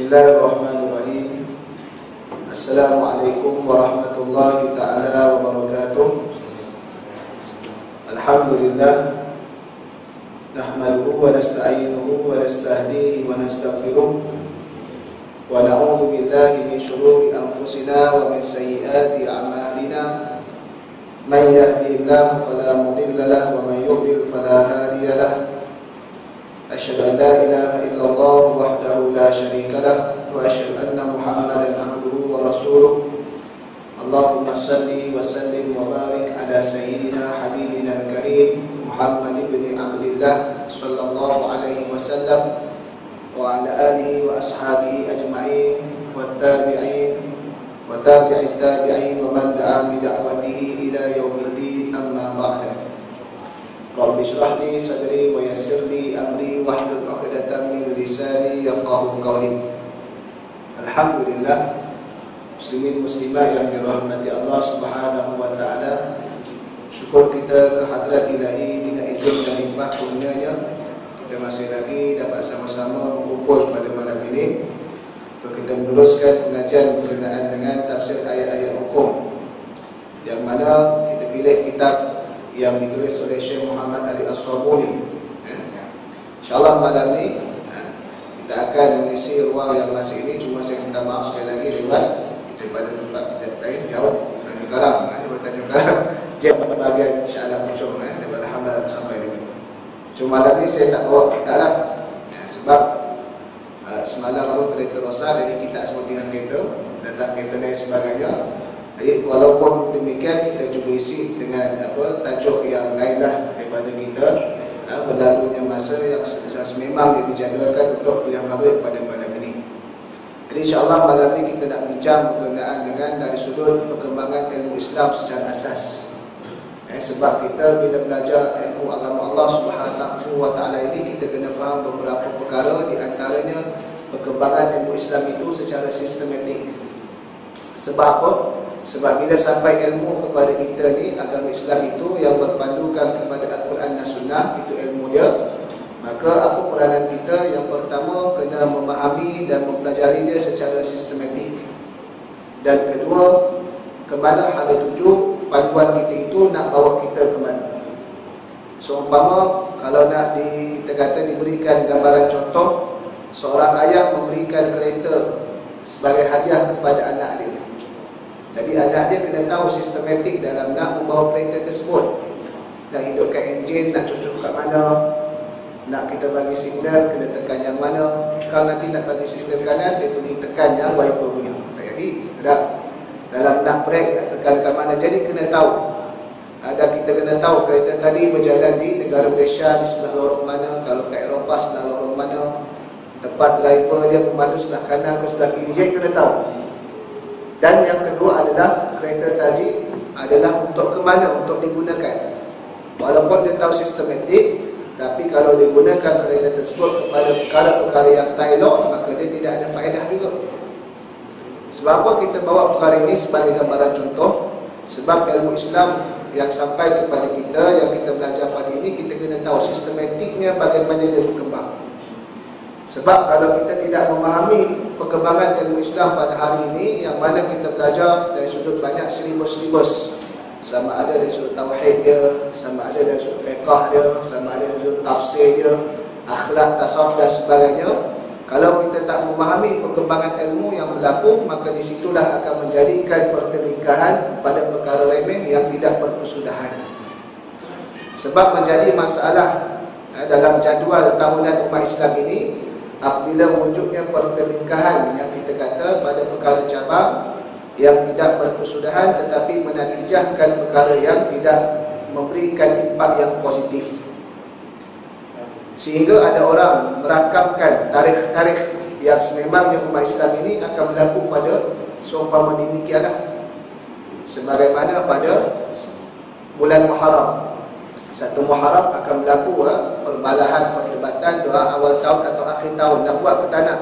Bismillahirrahmanirrahim. Assalamualaikum warahmatullahi ta'ala wabarakatuh. Alhamdulillah, nahmaduhu wa nasta'inuhu wa nastahdihi wa nastaghfiruh wa na'udzu billahi min shururi anfusina wa min sayyiati a'malina. Man yahdihillahu fala mudilla lahu wa man yudlil fala hadiya lahu. Asyhadu an la ilaha illallah wahdahu la syarika lah wa asyhadu anna Muhammadan abduhu wa rasuluh. Allahumma salli wa sallim wa barik ala sayyidina habibina al-karim Muhammad ibn Abdillah sallallahu alaihi wasallam wa ala alihi wa ashabihi ajma'in wa tabi'in wa tabi'it tabi'in wa man da'a bi da'watihi ila yaumiddin, amma ba'du. Rabbi shrah li sadri wa yassir li amri wahlul 'uqdatam min lisani yafqahu qawli. Alhamdulillah, muslimin muslimat yang dirahmati Allah Subhanahu wa taala. Syukur kita kehadrat Ilahi dengan izin dan hikmah kurnianya, kita masih lagi dapat sama-sama berkumpul pada malam ini untuk kita meneruskan pengajian berkenaan dengan tafsir ayat-ayat hukum, yang mana kita pilih kitab yang ditulis oleh Syekh Muhammad Ali As-Sabuni. InsyaAllah malam ni kita akan mengisi ruang yang masih ini. Cuma saya minta maaf sekali lagi lewat kita pada tempat lain jauh Tanjung Karang, Tanjung Karang jam bahagian insyaAllah Pucung daripada Hamdan sampai ini. Cuma malam ni saya tak bawa kita lah, sebab semalam baru kereta rosak, jadi kita semua tinggal kereta, datang kereta dan sebagainya. Jadi walaupun demikian, kita juga isi dengan tajuk yang lain lah daripada kita berlalunya masa yang sememang yang dijadualkan untuk yang maghrib pada malam ini. Jadi insyaAllah malam ini kita nak bincang berkenaan dengan dari sudut perkembangan ilmu Islam secara asas. Sebab kita bila belajar ilmu agama Allah Subhanahu wa ta'ala ini, kita kena faham beberapa perkara, di antaranya perkembangan ilmu Islam itu secara sistematik. Sebab apa? Sebab bila sampai ilmu kepada kita ni, agama Islam itu yang berpandukan kepada Al-Quran dan Sunnah, itu ilmu dia, maka apa peranan kita? Yang pertama, kena memahami dan mempelajari dia secara sistematik. Dan kedua, kemana hala tuju panduan kita itu nak bawa kita ke mana. Seumpama kalau nak kita kata diberikan gambaran contoh, seorang ayah memberikan kereta sebagai hadiah kepada anak dia. Jadi anak dia kena tahu sistematik dalam nak membawa kereta tersebut. Nak hidupkan enjin, nak cucuk kat mana, nak kita bagi signal, kena tekan yang mana. Kalau nanti nak bagi signal kanan, dia pergi tekan yang wiper punya. Jadi tak, dalam nak brake, nak tekan kat mana. Jadi kena tahu. Ada kita kena tahu kereta tadi berjalan di negara Malaysia, di sebelah lorong mana. Kalau kat Eropah, sebelah lorong mana. Tempat driver dia pemandu sebelah kanan ke sebelah kiri. Jadi kena tahu. Dan yang kedua adalah kereta tadi adalah untuk ke mana untuk digunakan. Walaupun dia tahu sistematik, tapi kalau digunakan kereta tersebut kepada perkara-perkara yang tak elok, maka dia tidak ada faedah juga. Sebab apa kita bawa perkara ini sebagai gambaran contoh? Sebab ilmu Islam yang sampai kepada kita, yang kita belajar pada ini, kita kena tahu sistematiknya bagaimana dia berkembang. Sebab kalau kita tidak memahami perkembangan ilmu Islam pada hari ini, yang mana kita belajar dari sudut banyak silibus-silibus, sama ada dari sudut tauhid dia, sama ada dari sudut fiqh dia, sama ada dari sudut tafsir dia, akhlak, tasawuf dan sebagainya. Kalau kita tak memahami perkembangan ilmu yang berlaku, maka disitulah akan menjadikan pertelingkahan pada perkara remeh yang tidak berkesudahan. Sebab menjadi masalah dalam jadual tahunan umat Islam ini, apabila wujudnya pertelingkahan yang kita kata pada perkara cabang yang tidak berkesudahan, tetapi menatijahkan perkara yang tidak memberikan impak yang positif. Sehingga ada orang merakamkan tarikh-tarikh yang sememangnya umat Islam ini akan berlaku pada seumpama demikianlah. Sebagaimana pada bulan Muharram, 1 Muharram akan berlaku perbalahan, perdebatan doa awal tahun atau akhir tahun, nak buat ke tak nak?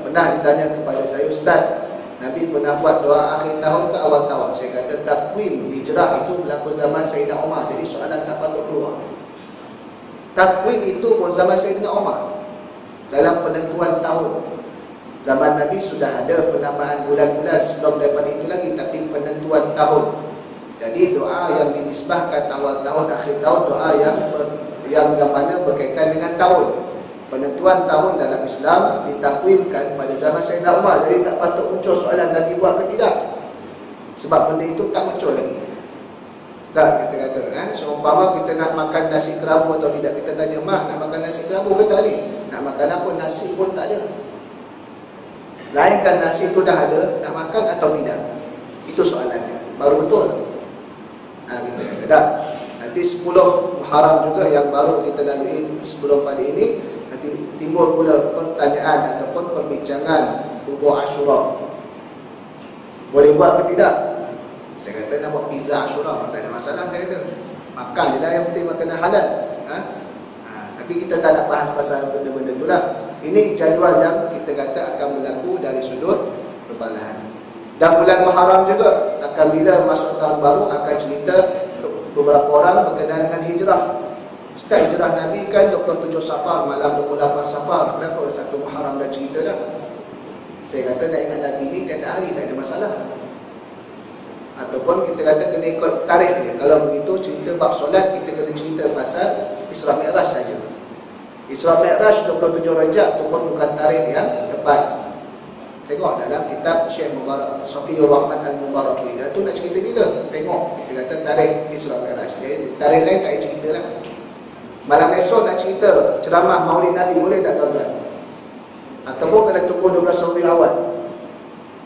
Pernah ditanya kepada saya, Ustaz, Nabi pernah buat doa akhir tahun ke awal tahun? Saya kata takwim hijrah itu berlaku zaman Sayyidina Umar, jadi soalan tak patut keluar. Takwim itu pun zaman Sayyidina Umar. dalam penentuan tahun. Zaman Nabi sudah ada penambahan bulan-bulan sebelum daripada itu lagi, tapi penentuan tahun. Jadi doa yang dinisbahkan awal tahun, akhir tahun, doa yang mana berkaitan dengan tahun. Penentuan tahun dalam Islam ditakwilkan pada zaman Sayyidina Umar. Jadi tak patut muncul soalan Nabi buat ke tidak, sebab benda itu tak muncul lagi. Tak, kita kata seumpama kita nak makan nasi kerabu atau tidak, kita tanya, mak nak makan nasi kerabu ke tak ni? Nak makan apa? Nasi pun tak ada. Lainkan nasi itu dah ada, nak makan atau tidak? Itu soalannya, baru betul. Kita kata dah. Nanti 10 Muharram juga yang baru kita lalui sebelum pada ini, nanti timbul pula pertanyaan ataupun perbincangan bubur Ashura. Boleh buat ke tidak? Saya kata nak buat pizza Ashura, tak ada masalah. Saya kata makan je lah, yang penting makanan halal. Tapi kita tak nak bahas pasal benda-benda tu lah. Ini jadual yang kita kata akan berlaku dari sudut perbalahan. Dan bulan Muharram juga akan, bila masuk tahun baru, akan cerita beberapa orang berkenaan dengan hijrah. Setiap hijrah Nabi kan 27 Safar, malam 28 Safar. Kenapa 1 Muharram dah cerita dah? Saya kata nak ingat Nabi ni tiada hari, tak ada masalah. Ataupun kita kata kena ikut tarikh dia. Kalau begitu cerita bab solat, kita kena cerita pasal Isra Mi'raj saja. Isra Mi'raj 27 Rajab tu pun bukan tarikh yang tepat. Tengok dalam kitab Syekh Mubarak Safiur Rahman Al-Mubaraki, tu nak cerita bila? Tengok, kita kata tarikh Isra Mi'raj. Tarikh lain tak ada cerita lah. Malam esok nak cerita ceramah Maulid Nabi, boleh tak tuan-tuan? Ataupun kena tunggu 12 Rabiul Awal?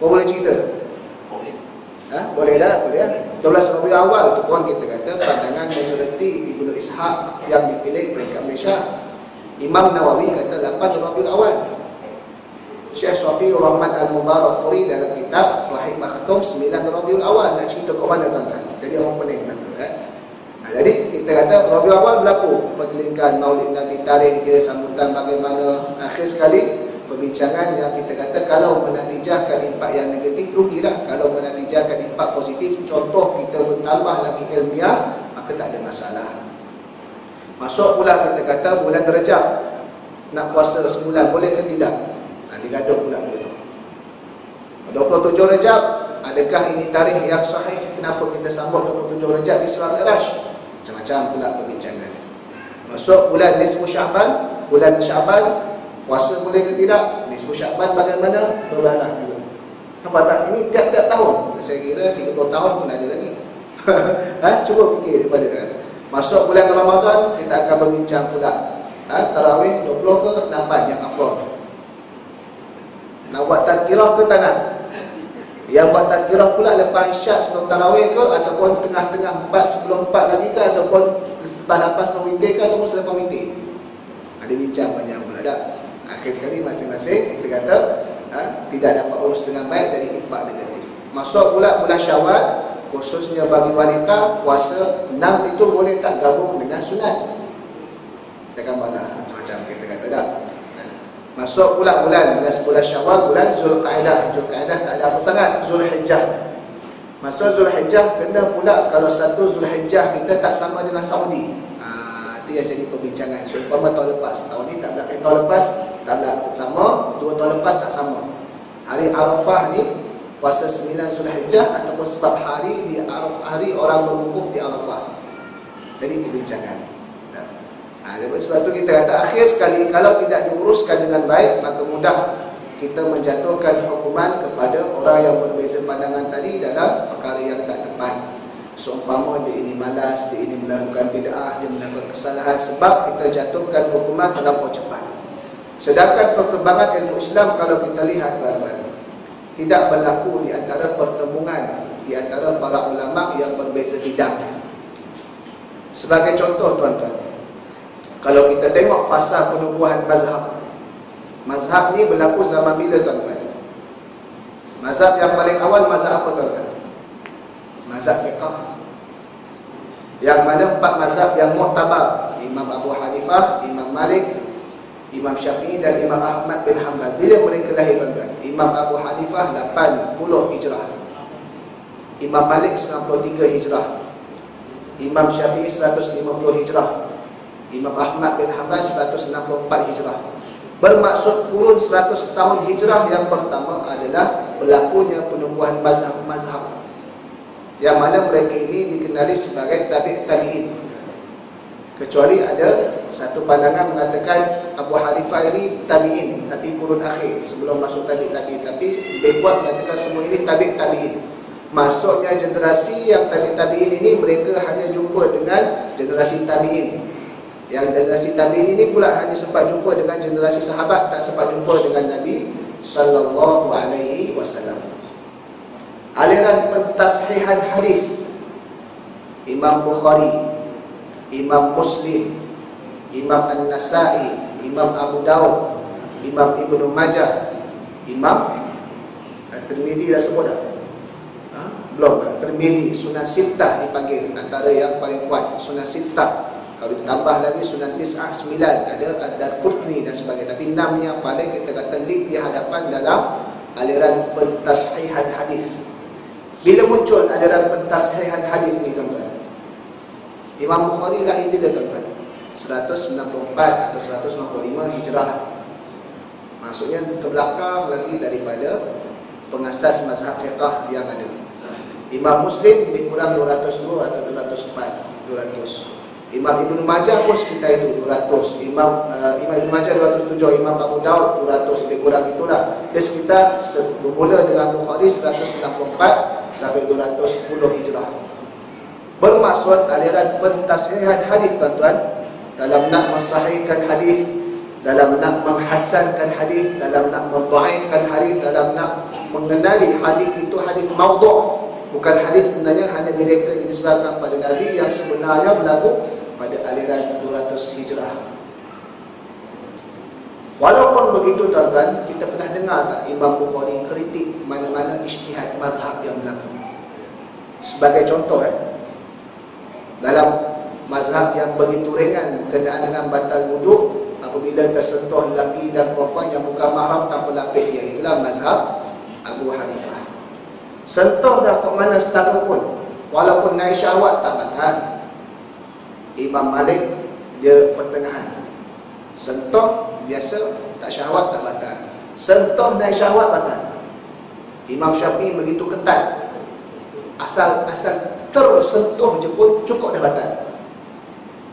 Kau boleh cerita? Boleh dah, boleh lah. 12 Rabiul Awal tu pun kita kata pandangan majoriti Ibnu Ishaq yang dipilih peringkat Malaysia. Imam Nawawi kata 8 Rabiul Awal. Syekh Safiur Rahman Al-Mubarakfuri dalam kitab Rahim Makhtum 9 Rabiul Awal. Nak cerita ke mana tuan-tuan? Jadi orang pening jadi kita kata Rabiul Awal berlaku pergelikan Maulid Nabi, tarikh dia, sambutan bagaimana. Akhir sekali perbincangan yang kita kata kalau menatijahkan impak yang negatif, rugilah. Kalau menatijahkan impak positif, contoh kita bertambah lagi ilmiah, maka tak ada masalah. Masuk pula kita kata bulan Rajab, nak puasa sebulan, boleh ke tidak? Digaduh pula begitu. 27 Rajab, adakah ini tarikh yang sahih? Kenapa kita sambut 27 Rajab di Isra Mi'raj? Macam-macam pula perbincangan. Masuk bulan Nisfu Sya'ban, bulan Sya'ban, puasa boleh ke tidak? Nisfu Sya'ban bagaimana? Berbalah juga. Nampak tak? Ini tiap-tiap tahun. Saya kira 30 tahun pun ada lagi. Cuba fikir daripada kan. Masuk bulan Ramadan, kita akan berbincang pula. Tarawih 20 ke 8 yang afdal. Nak buat tazkirah ke tak nak? Yang buat tazkirah pula lepas isyak sebelum tarawih ke, ataupun tengah-tengah 4 sebelum 4 lagi ke, ataupun lepas witir ke, ataupun selepas witir? Ada bincang banyak pula dah. Akhir sekali masing-masing kita kata tidak dapat urus dengan baik dari impak negatif. Masuk pula bulan Syawal, khususnya bagi wanita, puasa 6 itu boleh tak gabung dengan sunat? Saya gambarlah macam-macam kita kata dah. Masuk pula bulan Syawal, bulan Zulqa'dah. Zulqa'dah tak ada apa sangat. Zulhijjah. Masuk Zulhijjah, kena pula kalau 1 Zulhijjah kita tak sama dengan Saudi. Itu yang jadi perbincangan. Seumpama tahun lepas, tahun ni tak berlaku, tahun lepas tak berlaku sama, 2 tahun lepas tak sama. Hari Arafah ni puasa 9 Zulhijjah, ataupun sebab hari di Arafah, hari orang berwukuf di Arafah. Jadi perbincangan. Sebab itu kita kata akhir sekali kalau tidak diuruskan dengan baik, maka mudah kita menjatuhkan hukuman kepada orang yang berbeza pandangan tadi dalam perkara yang tak tepat. Seumpama dia ini malas, dia ini melakukan bid'ah, dia melakukan kesalahan, sebab kita jatuhkan hukuman terlampau cepat. Sedangkan perkembangan ilmu Islam kalau kita lihat tuan-tuan, tidak berlaku di antara pertemuan di antara para ulama yang berbeza bidang. Sebagai contoh tuan-tuan, kalau kita tengok fasa penubuhan mazhab, mazhab ni berlaku zaman bila tuan-tuan? Mazhab yang paling awal mazhab apa tuan-tuan? Mazhab fiqh. Yang mana 4 mazhab yang muktabar, Imam Abu Hanifah, Imam Malik, Imam Syafi'i dan Imam Ahmad bin Hanbal. Bila mereka lahir tuan-tuan? Imam Abu Hanifah 80 Hijrah, Imam Malik 93 Hijrah, Imam Syafi'i 150 Hijrah, Imam Ahmad bin Hanbal 164 Hijrah. Bermaksud kurun 100 tahun hijrah yang pertama adalah berlakunya penubuhan mazhab-mazhab, yang mana mereka ini dikenali sebagai tabi'in. Kecuali ada satu pandangan mengatakan Abu Hanifah ini tabi'in, tapi kurun akhir sebelum masuk tabi'in. Tapi lebih kuat mengatakan semua ini tabi'in. Maksudnya generasi yang tabi'in ini mereka hanya jumpa dengan generasi tabi'in. Yang generasi tabi'in ini pula hanya sempat jumpa dengan generasi sahabat, tak sempat jumpa dengan Nabi sallallahu alaihi wasallam. Aliran pentashihan hadis Imam Bukhari, Imam Muslim, Imam An-Nasai, Imam Abu Daud, Imam Ibnu Majah, Imam Tirmidzi dah sebut dah? Belum dah. Tirmidzi, Sunan Sittah dipanggil antara yang paling kuat, Sunan Sittah. Kalau ditambah lagi Sunan Tis'ah 9, ada Ad-Darqutni dan sebagainya. Tapi 6 yang paling kita kata lead di hadapan dalam aliran pentashihan hadis. Bila muncul aliran pentashihan hadis ni tuan-tuan? Imam Bukhari lahir bila tuan-tuan? 194 atau 195 Hijrah. Maksudnya ke belakang lagi daripada pengasas mazhab fiqh yang ada. Imam Muslim lebih kurang 202 atau 204, 200. Imam Ibnu Majah pun sekitar itu 200. Imam Ibnu Majah 207, Imam Abu Daud 200, lebih kurang itulah. Dia sekitar bermula dengan Bukhari 164 sampai 210 Hijrah. Bermaksud aliran pentashihan hadis tuan-tuan, dalam nak mensahihkan hadis, dalam nak menghassankan hadis, dalam nak mendhaifkan hadis, dalam nak mengenali hadis itu hadis maudhu'. Bukan hadis sebenarnya hanya direka diserahkan pada Nabi, yang sebenarnya berlaku pada aliran 200 Hijrah. Walaupun begitu tuan-tuan, kita pernah dengar tak Imam Bukhari kritik mana-mana ijtihad mazhab yang berlaku. Sebagai contoh dalam mazhab yang begitu ringan berkenaan dengan batal wuduk apabila tersentuh lelaki dan perempuan yang bukan mahram tanpa lapis, ialah mazhab Abu Hanifah. Sentuh dah ke mana setara pun, walaupun naik syahwat tak batal. Imam Malik dia pertengahan. Sentuh biasa tak syahwat tak batal. Sentuh naik syahwat batal. Imam Syafi'i begitu ketat. Asal tersentuh je pun cukup dah batal.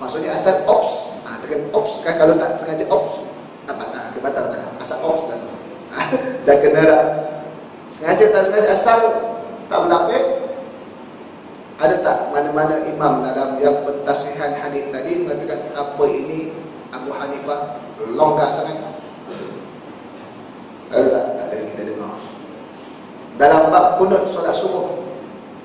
Maksudnya asal ops, tekan ops kan, kalau tak sengaja ops tak batal, batal. Asal ops dah. Dah kena dah. Sengaja tak sengaja, asal tak berlapis. Ada tak mana-mana imam dalam yang pentashihan hadis tadi mengatakan apa ini Abu Hanifah longgar sangat? Ada tak? Tak ada, kita dengar. Dalam bab kunut solat subuh,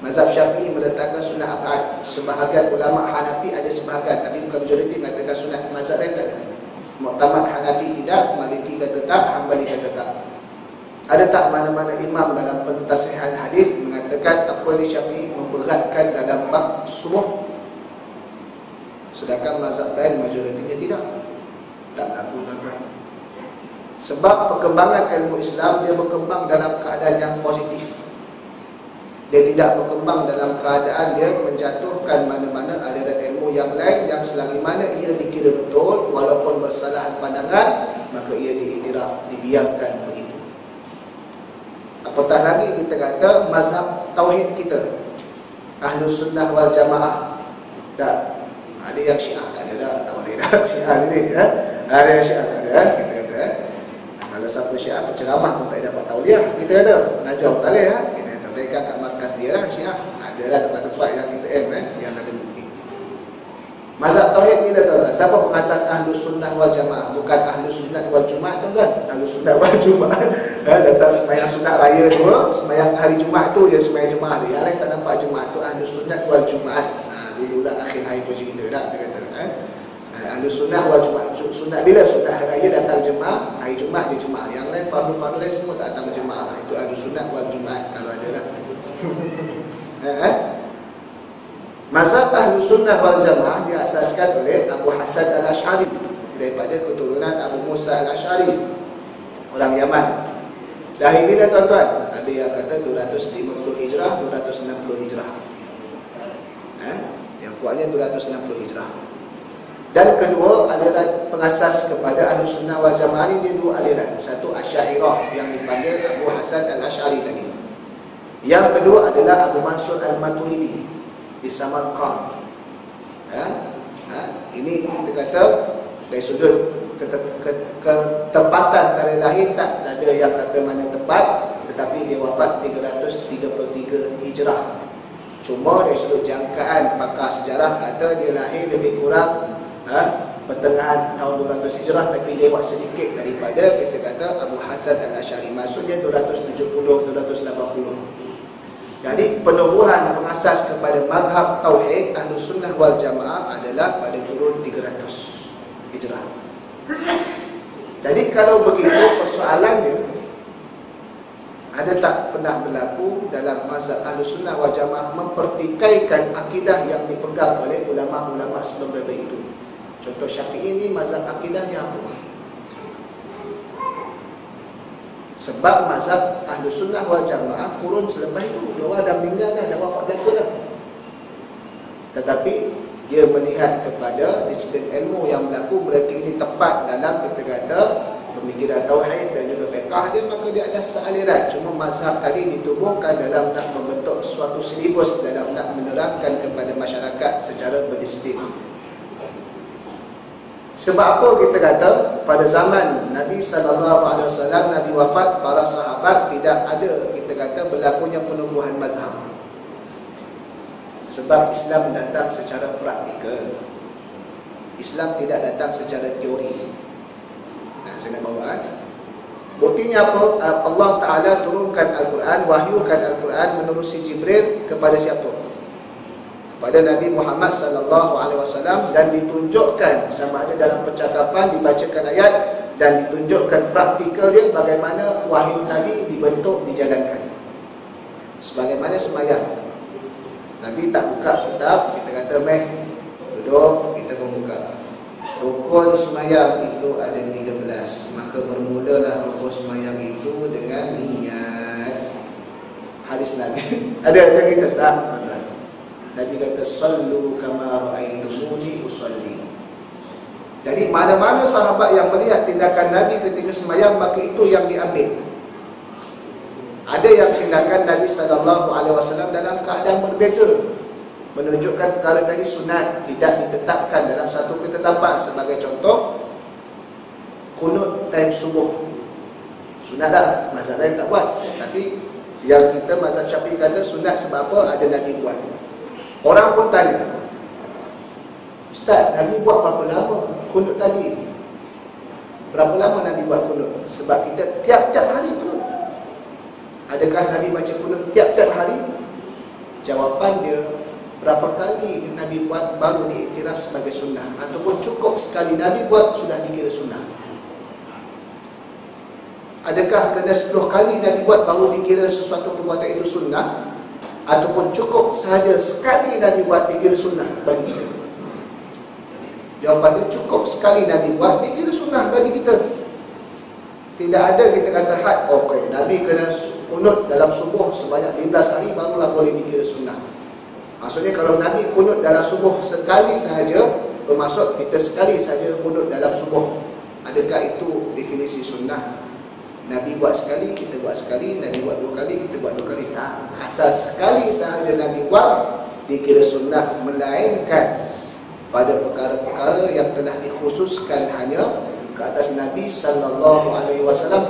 mazhab Syafi'i meletakkan sunat abad. Sebahagian ulama Hanafi ada sebahagian, tapi bukan majoriti mengatakan sunat. Mazhab lain tak ada. Mu'tamad Hanafi tidak, Maliki kata tak, Hanbali kata tak. Ada tak mana-mana imam dalam pentashihan hadis mengatakan apa ni Syafi'i memberatkan dalam bab subuh, sedangkan mazhab lain majoritinya tidak? Tak berlaku tuan-tuan. Sebab perkembangan ilmu Islam dia berkembang dalam keadaan yang positif. Dia tidak berkembang dalam keadaan dia menjatuhkan mana-mana aliran ilmu yang lain yang selagi mana ia dikira betul, walaupun bersalahan pandangan, maka ia diiktiraf, dibiarkan begitu. Apatah lagi kita kata mazhab tauhid kita, Ahlus Sunnah wal Jamaah. Tak ada yang Syiah, tak ada dah, tak boleh dah Syiah ni ada yang Syiah tak ada. Kita kata kalau siapa Syiah penceramah pun tak dapat tauliah, kita kata ngajar tak boleh kita tablighkan kat markas dia lah Syiah. Ada lah tempat-tempat yang kita yang ada bukti. Mazhab tauhid kita tahu tak? Siapa pengasas Ahlus Sunnah wal Jamaah? Bukan Ahlus Sunnah wal Jumaat tuan-tuan. Ahlus Sunnah wal Jumaat datang sembahyang sunat raya tu, sembahyang hari Jumaat tu dia sembahyang Jumaat dia. Yang lain tak nampak Jumaat tu Ahlus Sunnah wal Jumaat. Dulu lah akhir hari bercerita dah dia kata Ahlus Sunnah wal Jumaat. Sunat bila sunat hari raya datang jemaah, hari Jumaat dia jemaah. Yang lain fardu-fardu lain semua tak datang jemaah. Itu Ahlus Sunnah wal Jumaat kalau ada lah. Mazhab Ahlus Sunnah wal Jamaah diasaskan oleh Abu Hasan Al-Ash'ari daripada keturunan Abu Musa Al-Ash'ari, orang Yaman. Lahir bila tuan-tuan? Ada yang kata 250 Hijrah, 260 Hijrah. Yang kuatnya 260 Hijrah. Dan kedua, aliran pengasas kepada Ahlus Sunnah wal Jamaah ini dia dua aliran. Satu Asy'ariyah yang dipanggil Abu Hasan Al-Asy'ari tadi. Yang kedua adalah Abu Mansur Al-Maturidi di Samarkand. Ini kita kata dari sudut ketepatan tarikh lahir tak ada yang kata mana tepat, tetapi dia wafat 333 Hijrah. Cuma dari sudut jangkaan pakar sejarah kata dia lahir lebih kurang pertengahan tahun 200 Hijrah, tapi lewat sedikit daripada kita kata Abu Hasan Al-Asy'ari, maksudnya 270 280. Jadi penubuhan pengasas kepada mazhab tauhid Ahlus Sunnah wal Jamaah adalah pada turun 300 Hijrah. Jadi kalau begitu persoalannya, ada tak pernah berlaku dalam mazhab Ahlus Sunnah wal Jamaah mempertikaikan akidah yang dipegang oleh ulama-ulama sebelum itu? Contoh Syafi'i ini mazhab akidahnya apa? Sebab mazhab Ahlus Sunnah wal Jamaah kurun selepas itu, orang dah meninggal dah wafat dah. Tetapi dia melihat kepada disiplin ilmu yang berlaku, mereka ini tepat dalam kita kata pemikiran tauhid dan juga fiqh dia, maka dia ada sealiran. Cuma mazhab tadi ditubuhkan dalam nak membentuk suatu silibus, dalam nak menerangkan kepada masyarakat secara berdisiplin. Sebab apa kita kata pada zaman Nabi SAW, Nabi wafat, para sahabat tidak ada kita kata berlakunya penubuhan mazhab. Sebab Islam datang secara praktikal. Islam tidak datang secara teori. Saya nak bawa buktinya apa? Allah Ta'ala turunkan Al-Quran, wahyukan Al-Quran menerusi Jibril kepada siapa? Kepada Nabi Muhammad SAW, dan ditunjukkan sama ada dalam percakapan, dibacakan ayat, dan ditunjukkan praktikal dia bagaimana wahyu tadi dibentuk, dijalankan. Sebagaimana semayang, Nabi tak buka kitab, kita kata meh duduk, kita membuka. Rukun semayang itu ada 13, maka bermulalah rukun semayang itu dengan niat. Hadis Nabi ada macam kita tak? Nabi kata sallu kama ra'aitumuni usalli. Jadi mana-mana sahabat yang melihat tindakan Nabi ketika sembahyang, maka itu yang diambil. Ada yang tindakan Nabi SAW dalam keadaan berbeza, menunjukkan perkara tadi sunat, tidak ditetapkan dalam satu ketetapan. Sebagai contoh, kunut time subuh sunat dah, mazhab lain tak buat. Tapi yang kita mazhab Syafi'i kata sunat sebab apa? Ada Nabi buat. Orang pun tanya, Ustaz, Nabi buat berapa lama kunut tadi? Berapa lama Nabi buat kunut? Sebab kita tiap-tiap hari kunut. Adakah Nabi baca kunut tiap-tiap hari? Jawapan dia, berapa kali Nabi buat baru diiktiraf sebagai sunnah, ataupun cukup sekali Nabi buat sudah dikira sunnah? Adakah kena 10 kali Nabi buat baru dikira sesuatu perbuatan itu sunnah, ataupun cukup sahaja sekali Nabi buat dikira sunnah bagi kita? Jawapan dia, cukup sekali Nabi buat dikira sunnah bagi kita. Tidak ada kita kata had, okey, Nabi kena kunut dalam subuh sebanyak 15 hari barulah boleh dikira sunnah. Maksudnya kalau Nabi kunut dalam subuh sekali sahaja, bermaksud kita sekali sahaja kunut dalam subuh. Adakah itu definisi sunnah? Nabi buat sekali, kita buat sekali. Nabi buat 2 kali, kita buat 2 kali. Tak, asal sekali sahaja Nabi buat dikira sunnah, melainkan pada perkara-perkara yang telah dikhususkan hanya ke atas Nabi SAW,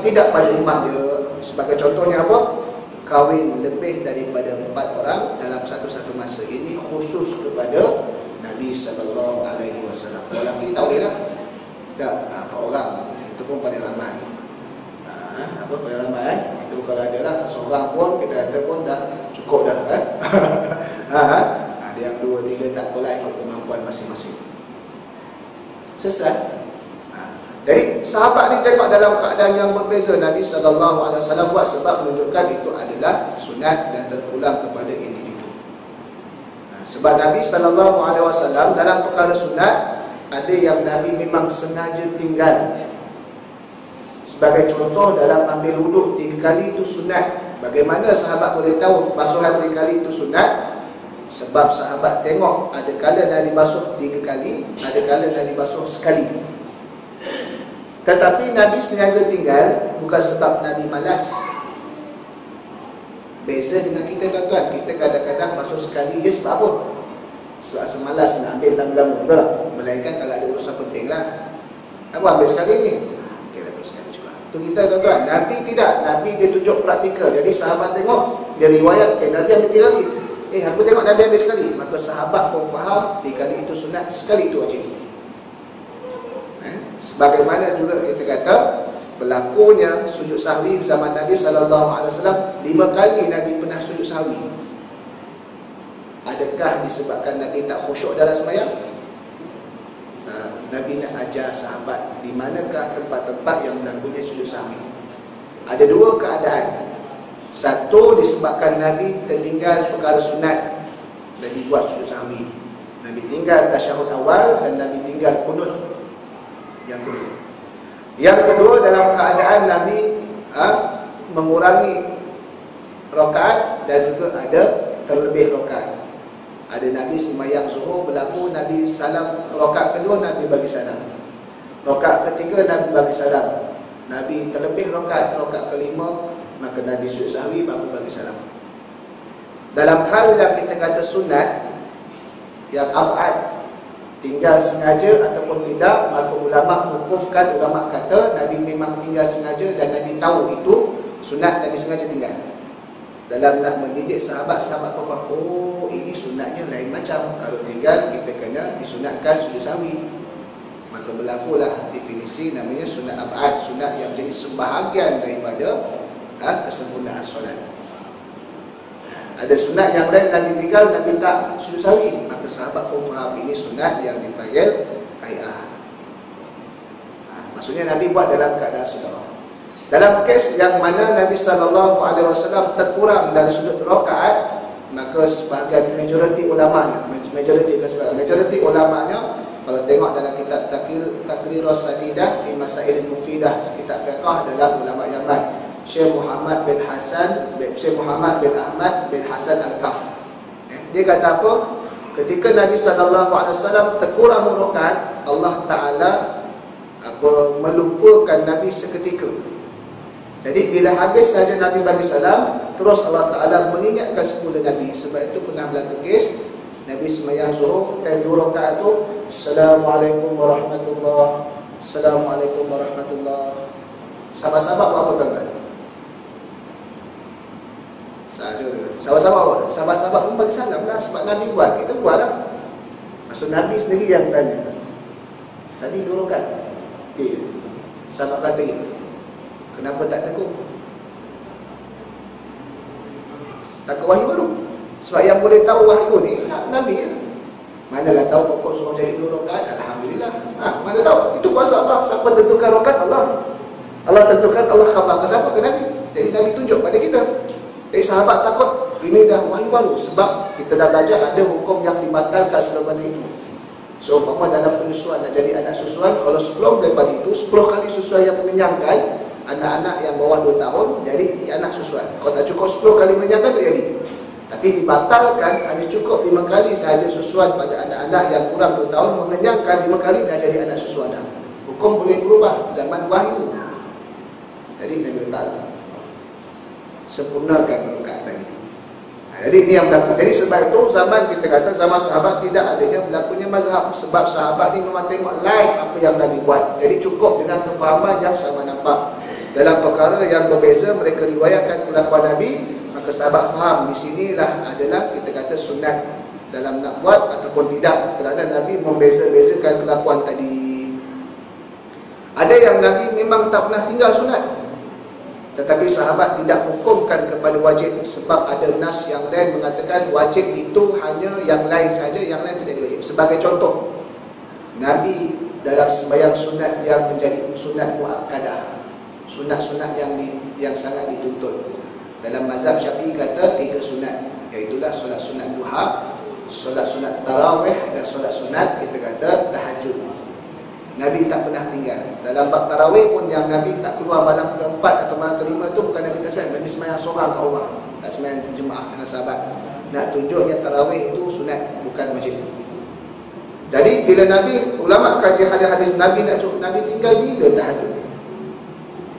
tidak pada umat dia. Sebagai contohnya apa? Kahwin lebih daripada 4 orang dalam satu-satu masa. Ini khusus kepada Nabi SAW. Lelaki tak boleh lah. Tak, 4 orang itu pun paling ramai. Apa paling ramai itu kalau ada lah seorang pun kita kata pun dah cukup dah ada yang 2, 3 tak boleh ikut kemampuan masing-masing. Selesai. Jadi sahabat ni tengok dalam keadaan yang berbeza Nabi SAW buat, sebab menunjukkan itu adalah sunat dan terpulang kepada individu. Sebab Nabi SAW dalam perkara sunat, ada yang Nabi memang sengaja tinggal. Sebagai contoh, dalam ambil wuduk 3 kali itu sunat. Bagaimana sahabat boleh tahu basuhan 3 kali itu sunat? Sebab sahabat tengok ada kala Nabi basuh 3 kali, ada kala Nabi basuh sekali. Tetapi Nabi sengaja tinggal bukan sebab Nabi malas. Beza dengan kita tuan-tuan, kita kadang-kadang basuh sekali je sebab apa? Sebab semalas nak ambil tanggung, betul tak? Melainkan kalau ada urusan penting lah. Aku ambil sekali ni, kita ambil sekali juga. Itu kita tuan-tuan. Nabi tidak, Nabi dia tunjuk praktikal. Jadi sahabat tengok, dia riwayatkan Nabi ambil 3 kali. Aku tengok Nabi ambil sekali. Maka sahabat pun faham 3 kali itu sunat, sekali itu wajib. Sebagaimana juga kita kata berlakunya sujud sahwi zaman Nabi SAW, 5 kali Nabi pernah sujud sahwi. Adakah disebabkan Nabi tak khusyuk dalam sembahyang? Nabi nak ajar sahabat di manakah tempat-tempat yang mempunyai sujud sahwi. Ada 2 keadaan. Satu, disebabkan Nabi tertinggal perkara sunat, Nabi buat sujud sahwi. Nabi tinggal tasyahud awal dan Nabi tinggal kunut yang kedua. Yang kedua, dalam keadaan Nabi mengurangi rakaat dan juga ada terlebih rakaat. Ada Nabi sembahyang zuhur berlaku, Nabi salam rakaat kedua, Nabi bagi salam. Rakaat ketiga Nabi bagi salam. Nabi terlebih rakaat kelima, maka Nabi sujud sahwi baru bagi salam. Dalam hal yang kita kata sunat yang abad, tinggal sengaja ataupun tidak, maka ulama hukumkan, ulama kata Nabi memang tinggal sengaja dan Nabi tahu itu sunat, Nabi sengaja tinggal. Dalam nak mendidik sahabat-sahabat kau faham, oh ini sunatnya lain macam. Kalau tinggal kita kena disunatkan sujud sahwi. Maka berlakulah definisi namanya sunat abad, sunat yang jadi sebahagian daripada kesempurnaan solat. Ada sunat yang lain Nabi tinggal, Nabi tak sujud sahwi, maka sahabat pun faham ini sunat yang dipanggil qai'ah. Maksudnya Nabi buat dalam keadaan sedar. Dalam kes yang mana Nabi SAW terkurang dari sudut rakaat, maka sebahagian majoriti ulamanya, kalau tengok dalam kitab Taqrirus Sadidah fi Masail Mufidah, kitab fiqh dalam ulama yang lain, Syekh Muhammad bin Ahmad bin Hasan Al-Kaf, dia kata apa? Ketika Nabi SAW terkurang rakaat, Allah Ta'ala melupakan Nabi seketika. Jadi bila habis saja Nabi bagi salam, terus Allah Ta'ala mengingatkan semula Nabi. Sebab itu pernah berlaku kes Nabi sembahyang zuhur, 2 rakaat itu, Assalamualaikum warahmatullahi, Assalamualaikum warahmatullahi. Sahabat-sahabat buat apa tuan-tuan? Sahabat-sahabat pun bagi salam lah. Sebab Nabi buat, kita buat lah. Maksud Nabi sendiri yang tanya, tadi 2 rakaat. Sahabat kata itu, kenapa tak tegur? Takut wahyu baru. Sebab yang boleh tahu wahyu ni Nabi ya. Manalah tahu pokok suruh jadi 2 rakaat, alhamdulillah. Mana tahu? Itu kuasa Allah. Siapa tentukan rakaat? Allah. Allah tentukan, Allah khabarkan siapa ke Nabi. Jadi Nabi tunjuk pada kita. Jadi sahabat takut ini dah wahyu baru. Sebab kita dah belajar ada hukum yang dibatalkan selama itu. So umpama dalam penyusuan nak jadi anak susuan, kalau sebelum daripada itu 10 kali susuan yang mengenyangkan, anak-anak yang bawah 2 tahun jadi anak susuan. Kalau tak cukup 10 kali mengenyangkan tak jadi. Tapi dibatalkan hanya cukup 5 kali sahaja susuan pada anak-anak yang kurang 2 tahun, mengenyangkan 5 kali dah jadi anak susuan dah. Hukum boleh berubah zaman wahyu. Jadi Nabi Ta'ala sempurnakan rakaat tadi. Jadi ini yang berlaku. Jadi sebab itu zaman kita kata zaman sahabat tidak adanya berlakunya mazhab. Sebab sahabat ni memang tengok live apa yang Nabi buat. Jadi cukup dengan kefahaman yang sama nampak. Dalam perkara yang berbeza mereka riwayatkan kelakuan Nabi, maka sahabat faham di sinilah adalah kita kata sunat dalam nak buat ataupun tidak, kerana Nabi membeza-bezakan kelakuan tadi. Ada yang Nabi memang tak pernah tinggal sunat, tetapi sahabat tidak hukumkan kepada wajib, sebab ada nas yang lain mengatakan wajib itu hanya yang lain saja, yang lain tidak wajib. Sebagai contoh, Nabi dalam sembahyang sunat yang menjadi sunat muakkadah, sunat-sunat yang sangat dituntut. Dalam mazhab Syafi'i kata 3 sunat, iaitulah solat sunat duha, solat sunat tarawih dan solat sunat kita kata tahajud. Nabi tak pernah tinggal. Dalam bab tarawih pun yang Nabi tak keluar malam keempat atau malam kelima tu bukan Nabi tak sembahyang, Nabi sembahyang seorang ke Allah, tak sembahyang jemaah dengan sahabat. nak tunjuknya tarawih itu sunat, bukan wajib. Jadi bila Nabi, ulama kaji hadis-hadis Nabi nak cukup, Nabi tinggal bila tahajud,